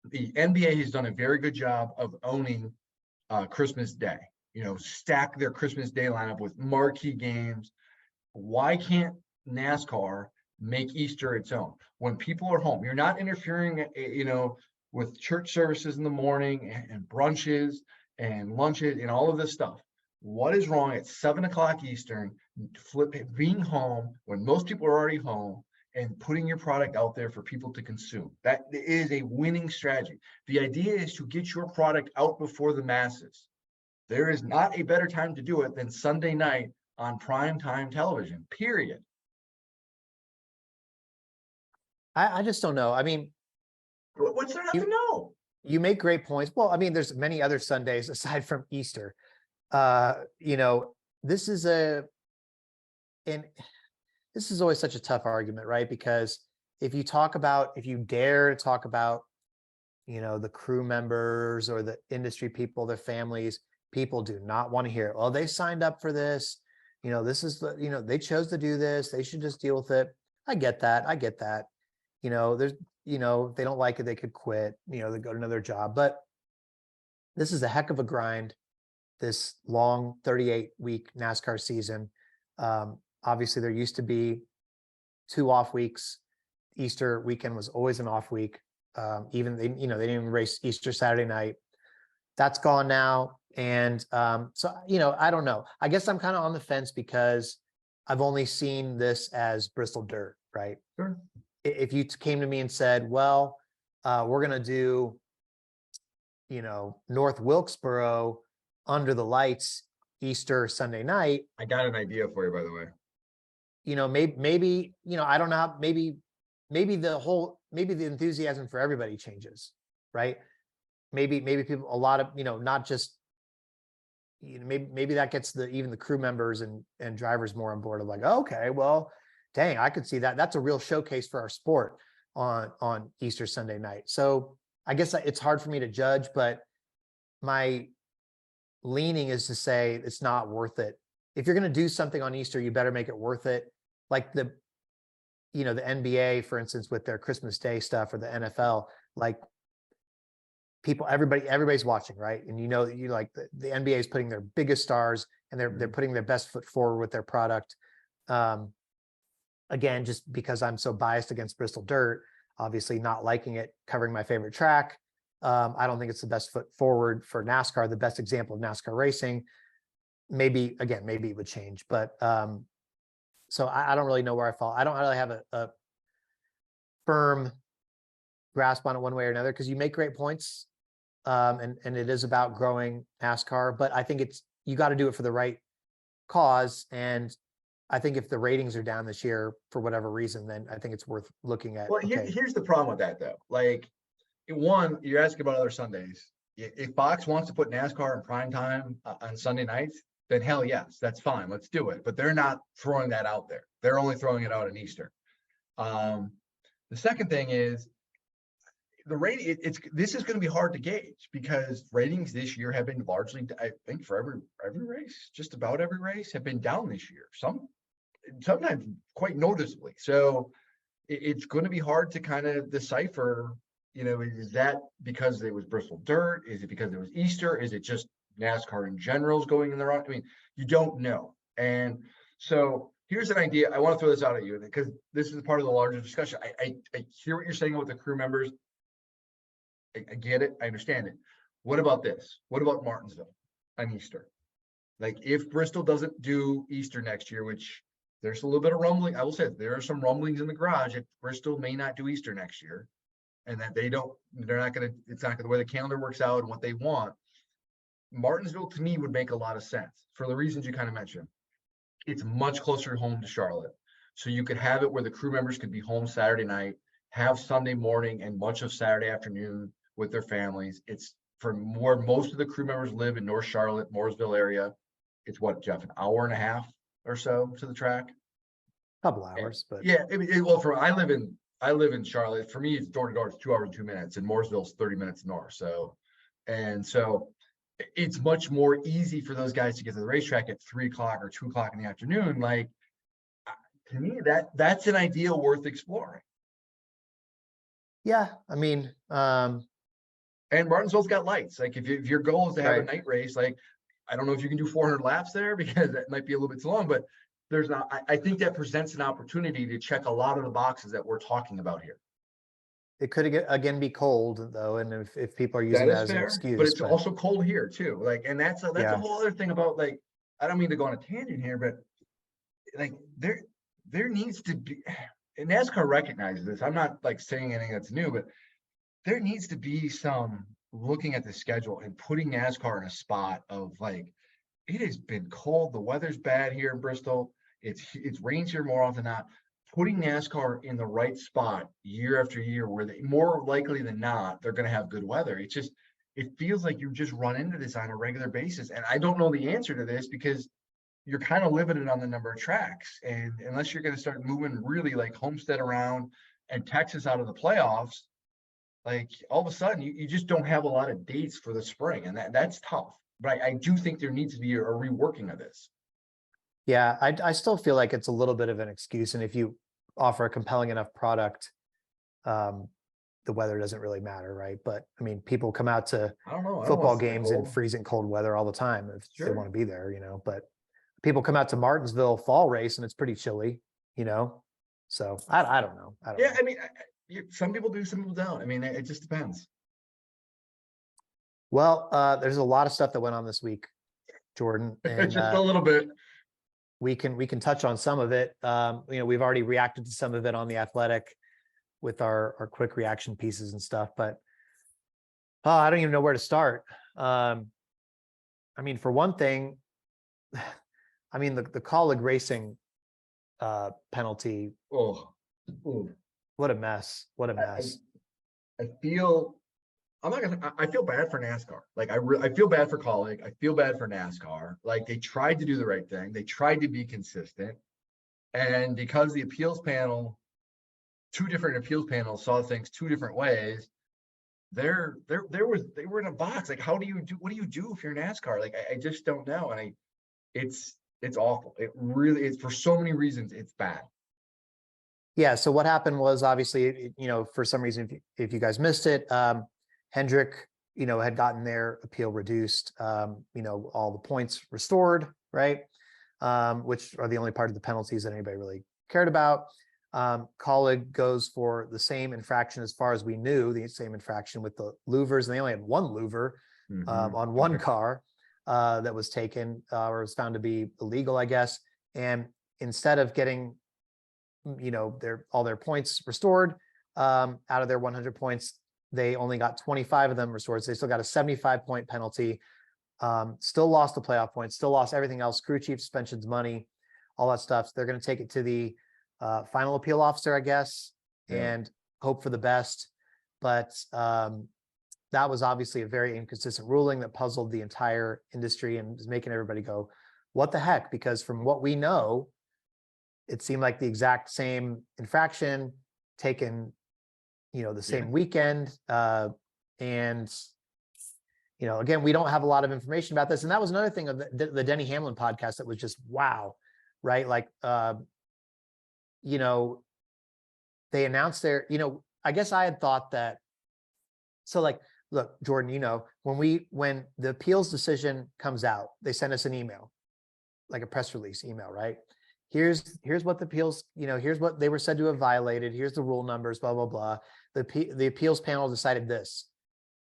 The NBA has done a very good job of owning Christmas Day. Stack their Christmas Day lineup with marquee games. Why can't NASCAR make Easter its own? When people are home, you're not interfering, with church services in the morning and brunches and lunches and all of this stuff. What is wrong at 7 o'clock Eastern, being home when most people are already home and putting your product out there for people to consume? That is a winning strategy. The idea is to get your product out before the masses. There is not a better time to do it than Sunday night on prime time television, period.
I just don't know. I mean,
what's there not to know?
You make great points. Well, I mean, there's many other Sundays aside from Easter. This is always such a tough argument, right? Because if you dare to talk about, the crew members or the industry people, their families, people do not want to hear it. Well, they signed up for this. This is they chose to do this. They should just deal with it. I get that. There's, if they don't like it, they could quit, they go to another job. But this is a heck of a grind, this long 38-week NASCAR season. Obviously, there used to be 2 off weeks. Easter weekend was always an off week. Even they didn't even race Easter Saturday night. That's gone now. And so, I don't know. I guess I'm kind of on the fence because I've only seen this as Bristol Dirt, right?
Sure.
If you came to me and said, well, we're going to do, North Wilkesboro under the lights Easter Sunday night.
I got an idea for you, by the way.
Maybe, I don't know, maybe the enthusiasm for everybody changes, right? Maybe people, a lot of, not just, maybe that gets even the crew members and drivers more on board of like, oh, okay, well, dang, I could see that. That's a real showcase for our sport on Easter Sunday night. So I guess it's hard for me to judge, but my leaning is to say it's not worth it. If you're going to do something on Easter, you better make it worth it. Like the NBA, for instance, with their Christmas Day stuff, or the NFL, like everybody's watching, right? And the NBA is putting their biggest stars and they're putting their best foot forward with their product. Again, just because I'm so biased against Bristol Dirt, obviously not liking it, covering my favorite track. I don't think it's the best foot forward for NASCAR, the best example of NASCAR racing. Maybe it would change, but so I don't really know where I fall. I don't really have a firm grasp on it one way or another, because you make great points, and it is about growing NASCAR, but I think you got to do it for the right cause. And I think if the ratings are down this year for whatever reason, then I think it's worth looking at.
Well, here's the problem with that, though. Like, one, you're asking about other Sundays. If Fox wants to put NASCAR in prime time on Sunday nights, then hell yes, that's fine. Let's do it. But they're not throwing that out there. They're only throwing it out on Easter. The second thing is the rating. This is going to be hard to gauge because ratings this year have been largely, I think, for every race, just about every race, have been down this year. Sometimes quite noticeably. So it's going to be hard to kind of decipher, is that because it was Bristol Dirt? Is it because it was Easter? Is it just NASCAR in general is going in the wrong. I mean, you don't know. And so here's an idea. I want to throw this out at you because this is part of the larger discussion. I hear what you're saying with the crew members. I get it. I understand it. What about this? What about Martinsville on Easter? Like if Bristol doesn't do Easter next year, which there's a little bit of rumbling. I will say there are some rumblings in the garage if Bristol may not do Easter next year and that they're not going to, it's not going to, the way the calendar works out and what they want. Martinsville to me would make a lot of sense for the reasons you kind of mentioned. It's much closer home to Charlotte. So you could have it where the crew members could be home Saturday night, have Sunday morning and much of Saturday afternoon with their families. It's from where most of the crew members live in North Charlotte, Mooresville area. It's what, Jeff, an hour and a half or so to the track?
Couple hours, but
yeah, well, I live in Charlotte. For me, it's door to door. It's 2 hours and 2 minutes, and Mooresville's 30 minutes north. So it's much more easy for those guys to get to the racetrack at 3 o'clock or 2 o'clock in the afternoon. Like to me, that's an idea worth exploring.
Yeah, I mean,
and Martinsville's got lights. Like if your goal is to have a night race, like I don't know if you can do 400 laps there because that might be a little bit too long, but there's not. I think that presents an opportunity to check a lot of the boxes that we're talking about here.
It could again be cold though, and if people are using that as an excuse,
but it's also cold here too. Like, and that's a whole other thing about like. I don't mean to go on a tangent here, but like there needs to be, and NASCAR recognizes this. I'm not like saying anything that's new, but there needs to be some looking at the schedule and putting NASCAR in a spot of like, it has been cold. The weather's bad here in Bristol. It's rains here more often than not. Putting NASCAR in the right spot year after year, where they more likely than not they're going to have good weather. It feels like you just run into this on a regular basis, and I don't know the answer to this because you're kind of limited on the number of tracks, and unless you're going to start moving really like Homestead around and Texas out of the playoffs, like all of a sudden you just don't have a lot of dates for the spring, and that's tough. But I do think there needs to be a reworking of this.
Yeah, I still feel like it's a little bit of an excuse. And if you offer a compelling enough product, the weather doesn't really matter, right? But I mean, people come out to football games in freezing cold weather all the time if they want to be there, but people come out to Martinsville fall race and it's pretty chilly, So I don't know. I
mean, some people do, some people don't. I mean, it just depends.
Well, there's a lot of stuff that went on this week, Jordan. And,
just a little bit.
We can touch on some of it. We've already reacted to some of it on The Athletic with our quick reaction pieces and stuff, but I don't even know where to start. I mean, for one thing, I mean, the colleague racing penalty.
Oh,
what a mess. What a mess.
I feel bad for NASCAR. Like I feel bad for colleague. I feel bad for NASCAR. Like they tried to do the right thing. They tried to be consistent. And because the appeals panel, two different appeals panels saw things two different ways, they were in a box. Like, what do you do if you're NASCAR? Like, I just don't know. And it's awful. It really is, for so many reasons, it's bad.
Yeah. So what happened was obviously, for some reason, if you guys missed it, Hendrick, had gotten their appeal reduced, all the points restored, right? Which are the only part of the penalties that anybody really cared about. Colleague goes for the same infraction as far as we knew, the same infraction with the louvers, and they only had one louver on one car that was taken or was found to be illegal, I guess. And instead of getting, all their points restored out of their 100 points, they only got 25 of them restored. So they still got a 75-point penalty, still lost the playoff points, still lost everything else, crew chief suspensions, money, all that stuff. So they're going to take it to the final appeal officer, I guess, and hope for the best. But that was obviously a very inconsistent ruling that puzzled the entire industry and is making everybody go, what the heck? Because from what we know, it seemed like the exact same infraction taken, the same weekend. And, again, we don't have a lot of information about this. And that was another thing of the Denny Hamlin podcast that was just, wow, right? Like, they announced their, I guess I had thought that, so like look, Jordan, you know, when the appeals decision comes out, they send us an email, like a press release email, right? Here's what the appeals, you know, here's what they were said to have violated. Here's the rule numbers, blah, blah, blah. The appeals panel decided this,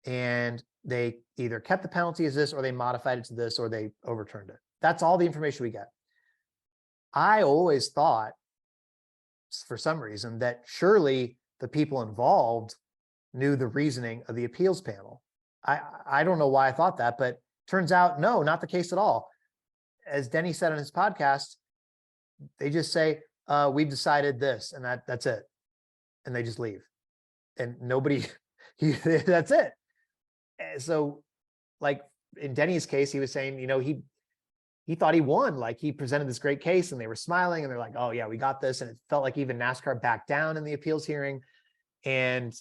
and they either kept the penalty as this, or they modified it to this, or they overturned it. That's all the information we get. I always thought, for some reason, that surely the people involved knew the reasoning of the appeals panel. I don't know why I thought that, but turns out, no, not the case at all. As Denny said on his podcast, they just say, we've decided this, and that's it. And they just leave. And nobody, that's it. So like in Denny's case, he was saying, you know, he thought he won, like he presented this great case and they were smiling and they're like, oh yeah, we got this. And it felt like even NASCAR backed down in the appeals hearing. And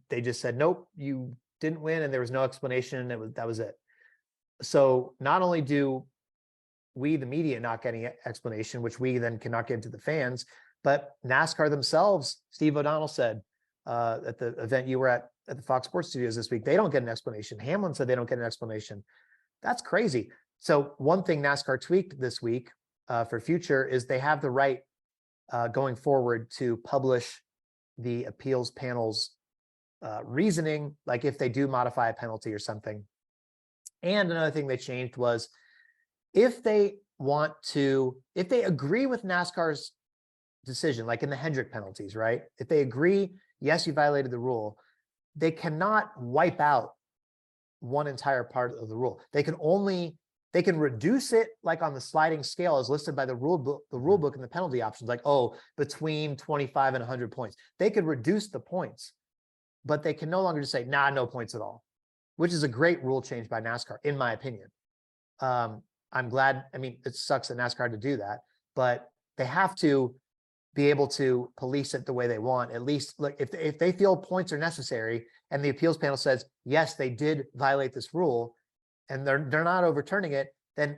they just said, nope, you didn't win. And there was no explanation. That was it. So not only do we, the media, not get any explanation, which we then cannot give to the fans, but NASCAR themselves, Steve O'Donnell said at the event you were at the Fox Sports Studios this week, they don't get an explanation. Hamlin said they don't get an explanation. That's crazy. So one thing NASCAR tweaked this week for future is they have the right going forward to publish the appeals panel's reasoning, like if they do modify a penalty or something. And another thing they changed was if they agree with NASCAR's decision, like in the Hendrick penalties, right? If they agree, yes, you violated the rule, they cannot wipe out one entire part of the rule. They can reduce it, like on the sliding scale as listed by the rule book and the penalty options, like, oh, between 25 and 100 points. They could reduce the points, but they can no longer just say, nah, no points at all, which is a great rule change by NASCAR, in my opinion. I'm glad, I mean, it sucks that NASCAR had to do that, but they have to be able to police it the way they want. At least, like, if they feel points are necessary and the appeals panel says, yes, they did violate this rule, and they're not overturning it, then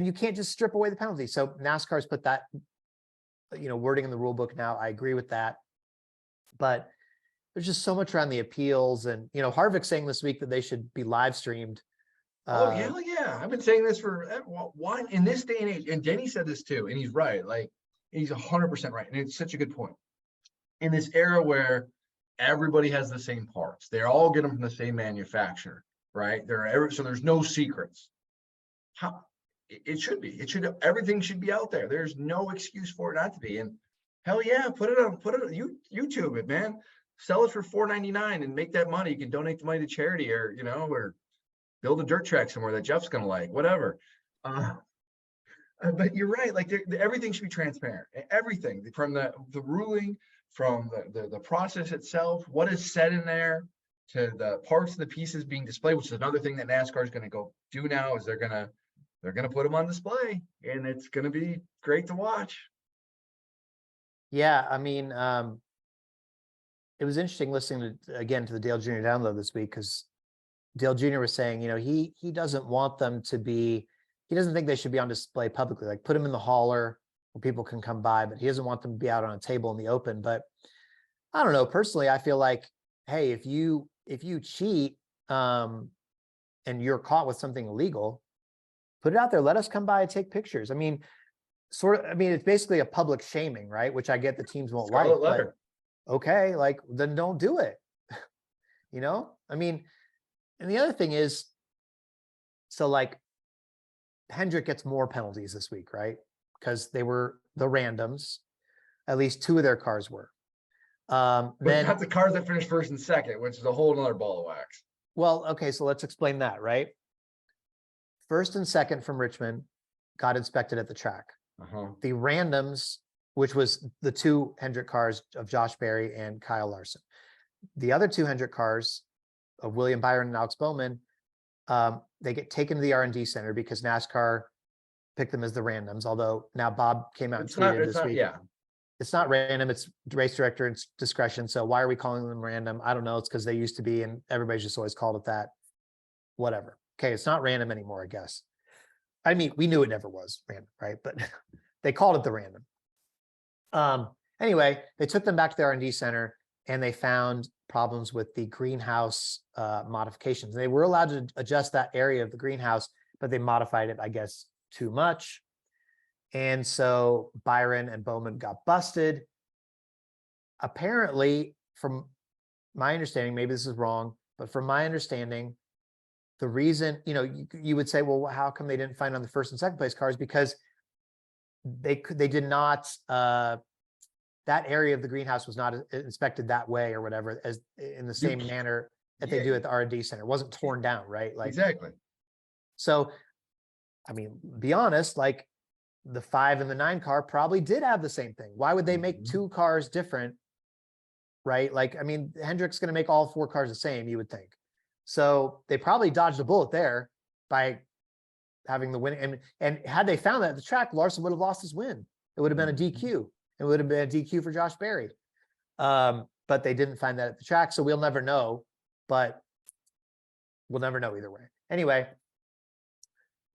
you can't just strip away the penalty. So NASCAR's put that, you know, wording in the rule book now. I agree with that, but there's just so much around the appeals, and you know, Harvick's saying this week that they should be live streamed.
Oh hell yeah! I've been saying this for why in this day and age, and Denny said this too, and he's right. Like he's 100% right, and it's such a good point. In this era where everybody has the same parts, they all get them from the same manufacturer, right? So there's no secrets. How it should be. Everything should be out there. There's no excuse for it not to be. And hell yeah, put it on YouTube it, man. Sell it for $4.99 and make that money. You can donate the money to charity, or you know, or build a dirt track somewhere that Jeff's gonna like, whatever. But you're right. Like everything should be transparent. Everything from the ruling, from the process itself, what is said in there, to the parts of the pieces being displayed, which is another thing that NASCAR is going to go do now. Is they're gonna put them on display, and it's going to be great to watch.
Yeah, I mean, it was interesting listening to the Dale Jr. download this week, because Dale Jr. was saying, you know, he doesn't want them to be, he doesn't think they should be on display publicly, like put them in the hauler where people can come by, but he doesn't want them to be out on a table in the open. But I don't know, personally, I feel like, hey, if you cheat and you're caught with something illegal, put it out there, let us come by and take pictures. I mean, it's basically a public shaming, right? Which I get the teams won't like, but okay, like then don't do it. You know, I mean, and the other thing is, so like Hendrick gets more penalties this week, right? Because they were the randoms. At least two of their cars were.
But
then
not the cars that finished first and second, which is a whole nother ball of wax.
Well, okay, so let's explain that, right? First and second from Richmond got inspected at the track. The randoms, which was the two Hendrick cars of Josh Berry and Kyle Larson. The other two Hendrick cars of William Byron and Alex Bowman, they get taken to the R&D center because NASCAR picked them as the randoms. Although now Bob came out and tweeted this week.
Yeah,
it's not random. It's race director's discretion. So why are we calling them random? I don't know. It's because they used to be, and everybody's just always called it that. Whatever. Okay, it's not random anymore, I guess. I mean, we knew it never was random, right? But they called it the random. Anyway, they took them back to the R&D center and they found problems with the greenhouse modifications. They were allowed to adjust that area of the greenhouse, but they modified it, I guess, too much. And so Byron and Bowman got busted. Apparently, from my understanding, maybe this is wrong, but from my understanding, the reason, you would say, well, how come they didn't find on the first and second place cars? Because they did not, that area of the greenhouse was not inspected that way or whatever, as in the same manner that they do at the R&D center. It wasn't torn down, right? Like,
exactly.
So, I mean, be honest, like the 5 and the 9 car probably did have the same thing. Why would they make 2 cars different? Right? Like, I mean, Hendrick's going to make all 4 cars the same, you would think. So they probably dodged a bullet there by having the win. And had they found that at the track, Larson would have lost his win. It would have been a DQ. It would have been a DQ for Josh Berry. But they didn't find that at the track, so we'll never know. But we'll never know either way. Anyway,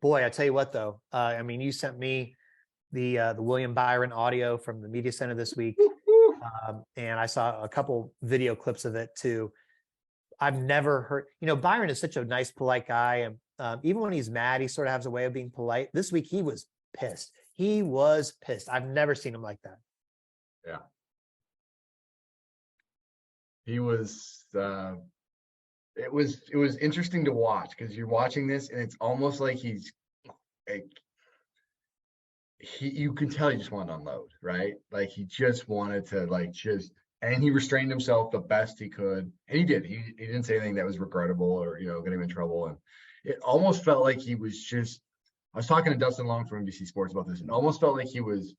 boy, I tell you what, though. I mean, you sent me the William Byron audio from the media center this week, and I saw a couple video clips of it too. I've never heard. Byron is such a nice, polite guy, and even when he's mad, he sort of has a way of being polite. This week, he was pissed. He was pissed. I've never seen him like that.
Yeah. He was. It was interesting to watch because you're watching this and it's almost like he's like you can tell he just wanted to unload, right? Like he just wanted to and he restrained himself the best he could. And he did. He didn't say anything that was regrettable or get him in trouble. And it almost felt like he was just I was talking to Dustin Long from NBC Sports about this. It almost felt like he was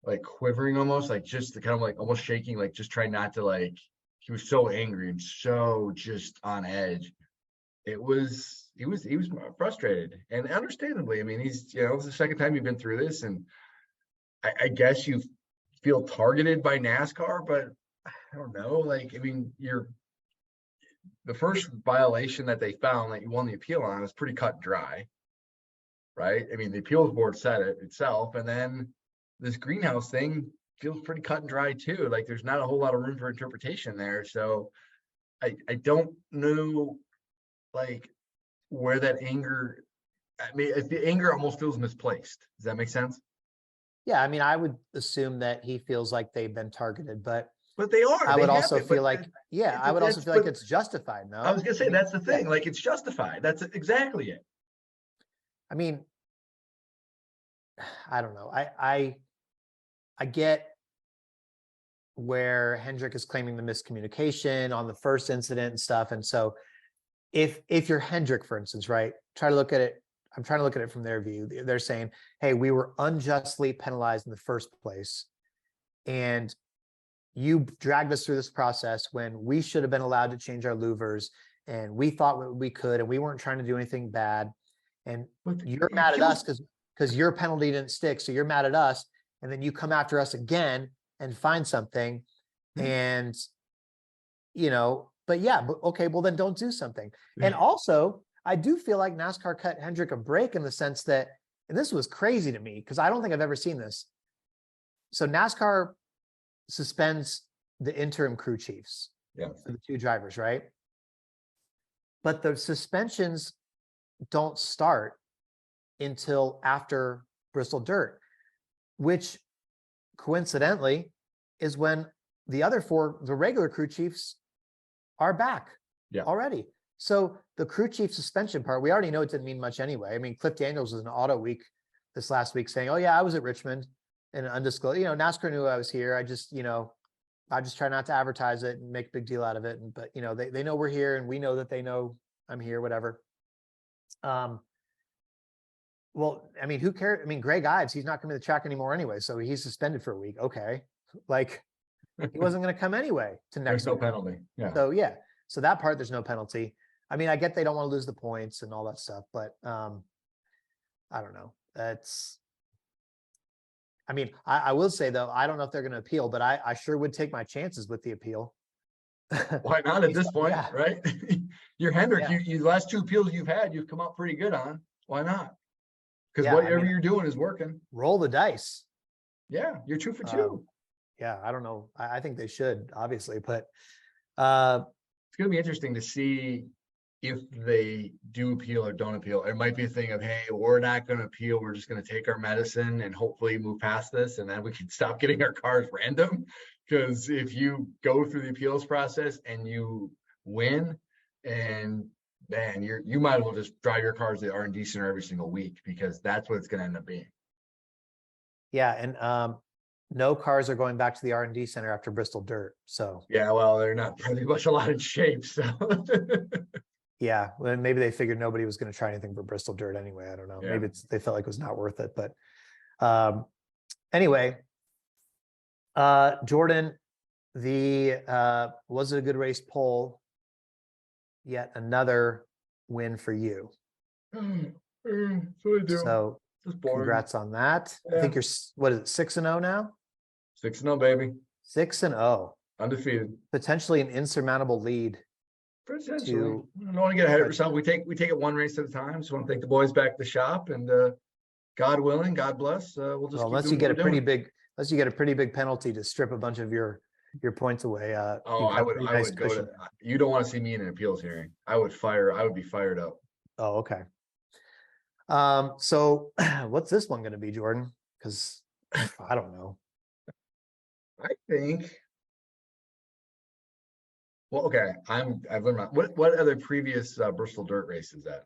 like quivering almost, like just kind of like almost shaking, like just trying not to he was so angry and so just on edge. He was frustrated, and understandably. I mean, he's it's the second time you've been through this, and I guess you feel targeted by NASCAR, but I don't know. Like, I mean, the first violation that they found that you won the appeal on was pretty cut and dry, right? I mean, the appeals board said it itself, and then this greenhouse thing feels pretty cut and dry too. Like there's not a whole lot of room for interpretation there. So I don't know where that anger, I mean, the anger almost feels misplaced. Does that make sense?
Yeah, I mean, I would assume that he feels like they've been targeted, but
they are.
I would also feel like, I would also feel like it's justified. No,
I was gonna say that's the thing. Like it's justified. That's exactly it.
I mean, I don't know. I get where Hendrick is claiming the miscommunication on the first incident and stuff. And so if you're Hendrick, for instance, right, try to look at it. I'm trying to look at it from their view. They're saying, hey, we were unjustly penalized in the first place. And you dragged us through this process when we should have been allowed to change our louvers. And we thought we could, and we weren't trying to do anything bad. And you're mad at us because your penalty didn't stick. So you're mad at us. And then you come after us again and find something. And, but okay, well then don't do something. And also, I do feel like NASCAR cut Hendrick a break in the sense that, and this was crazy to me because I don't think I've ever seen this. So NASCAR suspends the interim crew chiefs for the 2 drivers, right? But the suspensions don't start until after Bristol Dirt, which coincidentally is when the other 4, the regular crew chiefs, are back already. So the crew chief suspension part, we already know it didn't mean much anyway. I mean, Cliff Daniels was in Auto Week this last week saying, oh yeah, I was at Richmond and undisclosed, NASCAR knew I was here. I just try not to advertise it and make a big deal out of it. But they know we're here and we know that they know I'm here, whatever. Well, I mean, who cares? I mean, Greg Ives, he's not coming to the track anymore anyway. So he's suspended for a week. Okay. Like he wasn't going to come anyway to next
week.
There's
no penalty. Yeah.
So so that part, there's no penalty. I mean, I get they don't want to lose the points and all that stuff, but I don't know. I will say though, I don't know if they're going to appeal, but I sure would take my chances with the appeal.
Why not at this point, right? You're Hendrick. You the last 2 appeals you've had, you've come out pretty good on. Why not? Because whatever you're doing is working.
Roll the dice.
Yeah, you're 2 for 2.
I don't know. I think they should, obviously, but
gonna be interesting to see if they do appeal or don't appeal. It might be a thing of, hey, we're not gonna appeal, we're just gonna take our medicine and hopefully move past this, and then we can stop getting our cars random. Because if you go through the appeals process and you win, and man, you might as well just drive your cars to the R&D center every single week, because that's what it's gonna end up being.
Yeah, and no cars are going back to the R&D center after Bristol Dirt. So
Yeah, well, they're not pretty much a lot in shape, so.
yeah, well, maybe they figured nobody was going to try anything for Bristol Dirt anyway. I don't know.
Yeah.
Maybe they felt like it was not worth it. But anyway, Jordan, was it a good race poll? Yet another win for you. So congrats on that.
Yeah.
I think you're, what is it, 6-0 now?
6-0, baby.
6-0.
Undefeated.
Potentially an insurmountable lead.
Potentially. I don't want to get ahead of ourselves. We take it one race at a time. So I want to take the boys back to the shop, and God willing, God bless. We'll just
unless you get a pretty big penalty to strip a bunch of your points away.
I would go to. You don't want to see me in an appeals hearing. I would be fired up.
Oh, okay. So what's this one going to be, Jordan? Because I don't know.
I think. Well, okay. I've learned what other previous Bristol Dirt races that?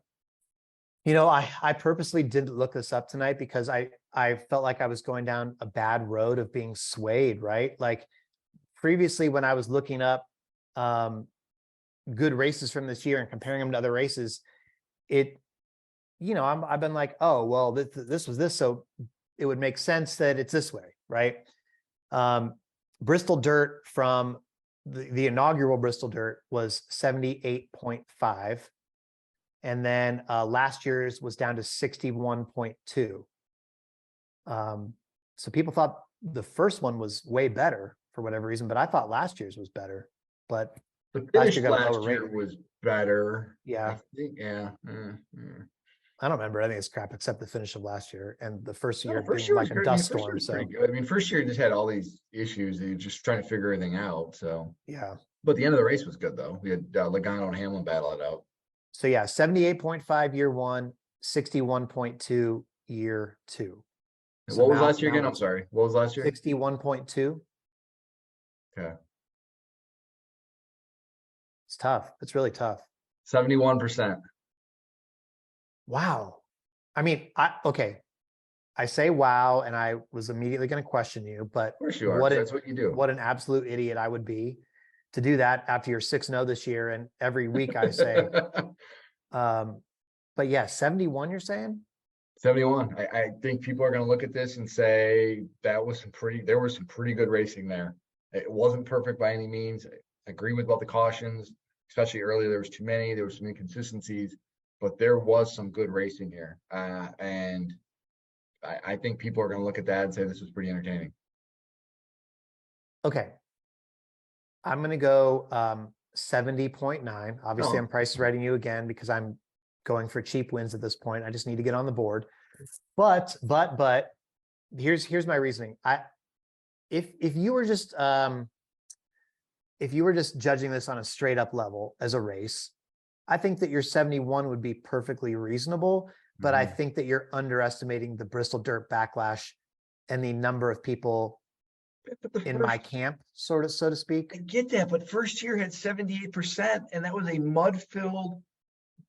I purposely didn't look this up tonight because I felt like I was going down a bad road of being swayed, right? Like previously when I was looking up good races from this year and comparing them to other races, I've been like, oh, well, this was this, so it would make sense that it's this way, right? Bristol Dirt from the inaugural Bristol Dirt was 78.5. And then last year's was down to 61.2. So people thought the first one was way better for whatever reason, but I thought last year's was better. But
the finish last year was better.
Yeah.
I think, yeah.
I don't remember anything as crap except the finish of last year and the first year
being
like a dust storm. So
I mean, first year just had all these issues that you're just trying to figure everything out. So
yeah.
But the end of the race was good though. We had Logano and Hamlin battle it out.
So yeah, 78.5 year one, 61.2 year two. So
what was last year again? I'm sorry. What was last year?
61.2.
Okay.
It's tough. It's really tough.
71%.
Wow. I mean, okay. I say wow, and I was immediately going to question you, but
of course you are. That's what you do.
What an absolute idiot I would be to do that after you're 6-0 this year, and every week I say, but yeah, 71. You're saying
71. I think people are going to look at this and say there was some pretty good racing there. It wasn't perfect by any means. I agree with about the cautions, especially earlier. There was too many. There was some inconsistencies. But there was some good racing here. And I think people are going to look at that and say this was pretty entertaining.
Okay. I'm going to go 70.9. Obviously, I'm price writing you again because I'm going for cheap wins at this point. I just need to get on the board. But here's my reasoning. If you were just judging this on a straight up level as a race, I think that your 71 would be perfectly reasonable, but I think that you're underestimating the Bristol Dirt backlash and the number of people in my camp, so to speak.
I get that, but first year had 78%, and that was a mud-filled,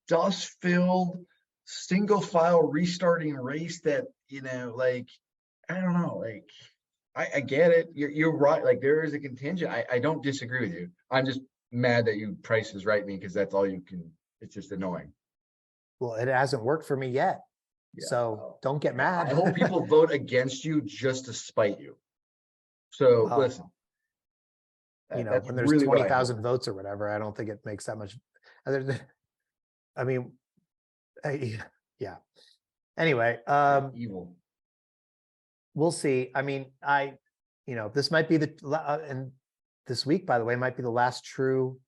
dust-filled, single file restarting race that, I don't know, I get it. You're right. Like there is a contingent. I don't disagree with you. I'm just mad that you prices right me because that's all you can. It's just annoying.
Well, it hasn't worked for me yet. Yeah. So don't get mad.
I hope people vote against you just to spite you. So listen.
When there's really 20,000 votes or whatever, I don't think it makes that much. I mean, yeah. Anyway,
evil.
We'll see. I mean, this might be and this week, by the way, might be the last true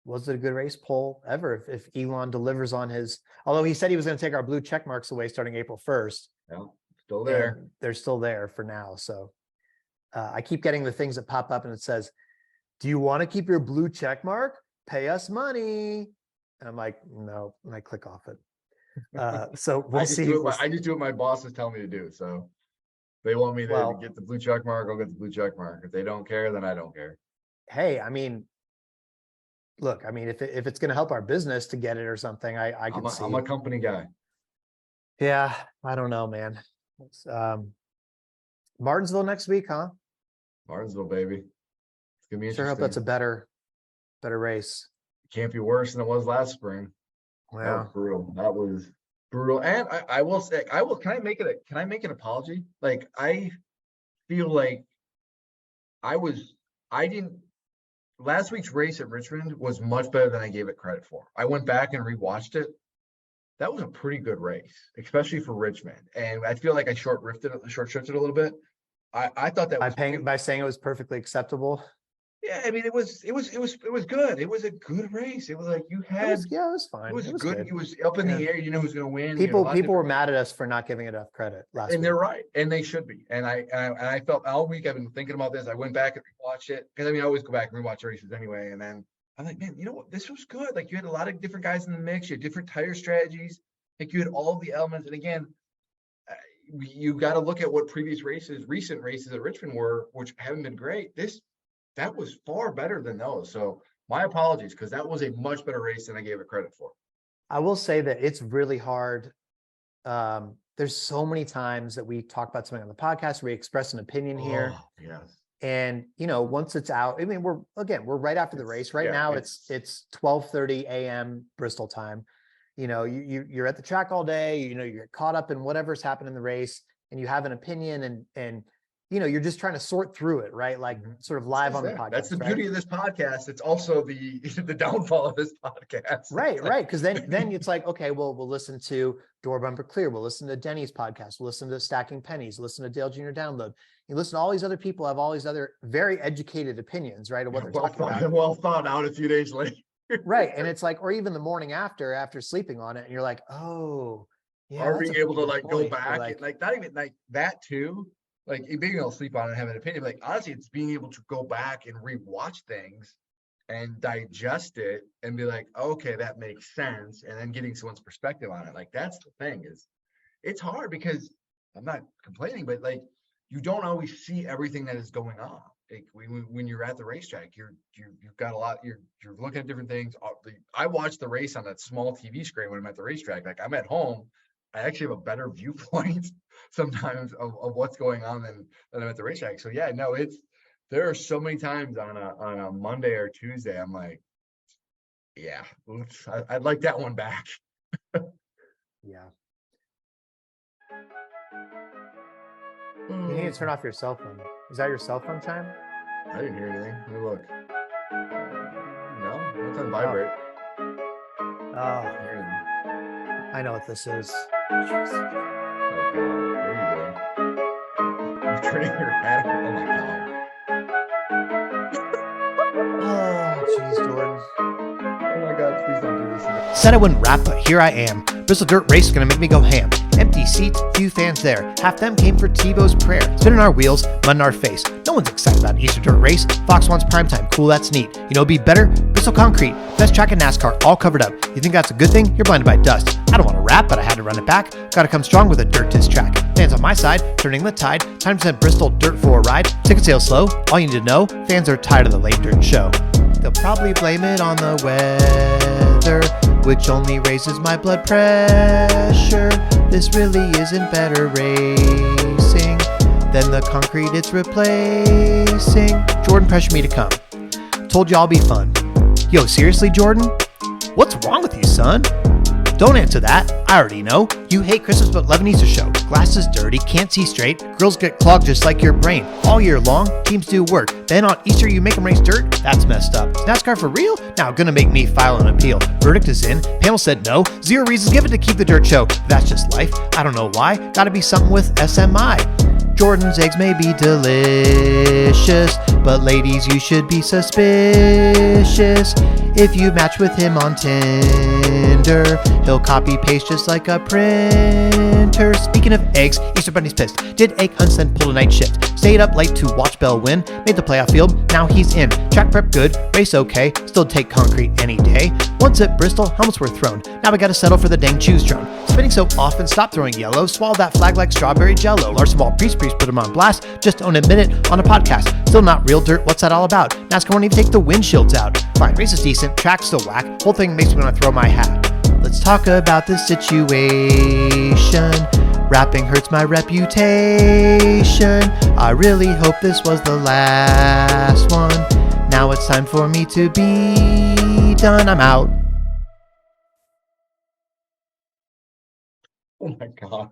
was it a good race poll ever if Elon delivers on his, although he said he was going to take our blue check marks away starting April 1st.
No, still there.
They're still there for now. So I keep getting the things that pop up and it says, do you want to keep your blue check mark? pay us money. And I'm like, no, and I click off it. So we'll see.
I just do what my bosses tell me to do. So they want me to get the blue check mark, I'll get the blue check mark. If they don't care, then I don't care.
Hey, I mean, look, I mean, if it's going to help our business to get it or something, I can see.
I'm a company guy.
Yeah, I don't know, man. It's, Martinsville next week, huh?
Martinsville, baby. It's gonna be interesting.
Sure hope that's a better race.
Can't be worse than it was last spring.
Wow.
That was brutal. That was brutal. And I will say, can I make an apology? Like, I feel like last week's race at Richmond was much better than I gave it credit for. I went back and rewatched it. That was a pretty good race, especially for Richmond. And I feel like I short shifted a little bit. I thought that
by saying it was perfectly acceptable.
Yeah, I mean, it was good. It was a good race. It was like it
was fine.
It was good. It was up in the air. You know who's going to win.
People were mad at us for not giving it enough credit last week.
And they're right, and they should be. And I felt all week I've been thinking about this. I went back and rewatched it because I mean I always go back and rewatch races anyway. And then I'm like, man, you know what? This was good. Like you had a lot of different guys in the mix. You had different tire strategies. Like you had all the elements. And again, you got to look at what recent races at Richmond were, which haven't been great. That was far better than those. So my apologies, because that was a much better race than I gave it credit for.
I will say that it's really hard. There's so many times that we talk about something on the podcast, we express an opinion here.
Yes.
And, once it's out, I mean, we're right after the race right now. It's 12:30 a.m. Bristol time. You're at the track all day, you get caught up in whatever's happened in the race and you have an opinion and you're just trying to sort through it, right? Like sort of live on the podcast.
That's the beauty of this podcast. It's also the downfall of this podcast.
Right. Because then it's like, okay, well, we'll listen to Door Bumper Clear. We'll listen to Denny's podcast. We'll listen to Stacking Pennies. Listen to Dale Jr. Download. You listen to all these other people have all these other very educated opinions, right? Of what they're talking about.
Well thought out a few days later.
Right. And it's like, or even the morning after sleeping on it, and you're like, oh, yeah.
Or being able to go back, not even like that too. Like being able to sleep on it and have an opinion. Like honestly, it's being able to go back and rewatch things and digest it and be like, okay, that makes sense. And then getting someone's perspective on it. Like that's the thing it's hard because I'm not complaining, but like you don't always see everything that is going on. Like when you're at the racetrack, you've got a lot. You're looking at different things. I watch the race on that small TV screen when I'm at the racetrack. Like I'm at home, I actually have a better viewpoint sometimes of what's going on than I'm at the racetrack. So yeah, no, there are so many times on a Monday or Tuesday, I'm like, yeah, I'd like that one back.
Yeah. You need to turn off your cell phone. Is that your cell phone chime?
I didn't hear anything. Let me look. No, it's on vibrate.
Oh, I know what this is.
Oh, God. There you go. You're turning your head. Oh, my God.
Oh, jeez, Jordan.
Oh, my God. Please don't do this again.
Said I wouldn't rap, but here I am. Bristol Dirt Race is going to make me go ham. Empty seats, few fans there. Half them came for Tebow's prayer. Spinning our wheels, mud in our face. No one's excited about an Easter Dirt Race. Fox wants primetime. Cool, that's neat. Be better? Bristol Concrete. Best track in NASCAR, all covered up. You think that's a good thing? You're blinded by dust. I don't want to rap, but I had to run it back. Gotta come strong with a dirt diss track. Fans on my side, turning the tide. Time to send Bristol Dirt for a ride. Ticket sales slow. All you need to know, fans are tired of the late dirt show. They'll probably blame it on the weather, which only raises my blood pressure. This really isn't better racing than the concrete it's replacing. Jordan pressured me to come. Told you I'll be fun. Yo, seriously, Jordan? What's wrong with you, son? Don't answer that. I already know. You hate Christmas but love an Easter show. Glass is dirty, can't see straight. Grills get clogged just like your brain. All year long, teams do work. Then on Easter you make them race dirt? That's messed up. Is NASCAR for real? Now gonna make me file an appeal. Verdict is in. Panel said no. 0 reasons given to keep the dirt show. But that's just life. I don't know why. Gotta be something with SMI. Jordan's eggs may be delicious, but ladies, you should be suspicious. If you match with him on Tinder, he'll copy paste just like a printer. Speaking of eggs, Easter Bunny's pissed. Did egg hunts then pulled a night shift. Stayed up late to watch Bell win. Made the playoff field, now he's in. Track prep good, race okay, still take concrete any day. Once at Bristol, helmets were thrown. Now we gotta settle for the dang choose drone. Spinning so often, stop throwing yellow. Swallow that flag like strawberry jello. Larson Wall Priest put him on blast. Just own a minute on a podcast. Still not real dirt, what's that all about? NASCAR won't even take the windshields out. Fine, race is decent, track's still whack. Whole thing makes me wanna throw my hat. Let's talk about this situation. Rapping hurts my reputation. I really hope this was the last one. Now it's time for me to be done. I'm out.
Oh my God.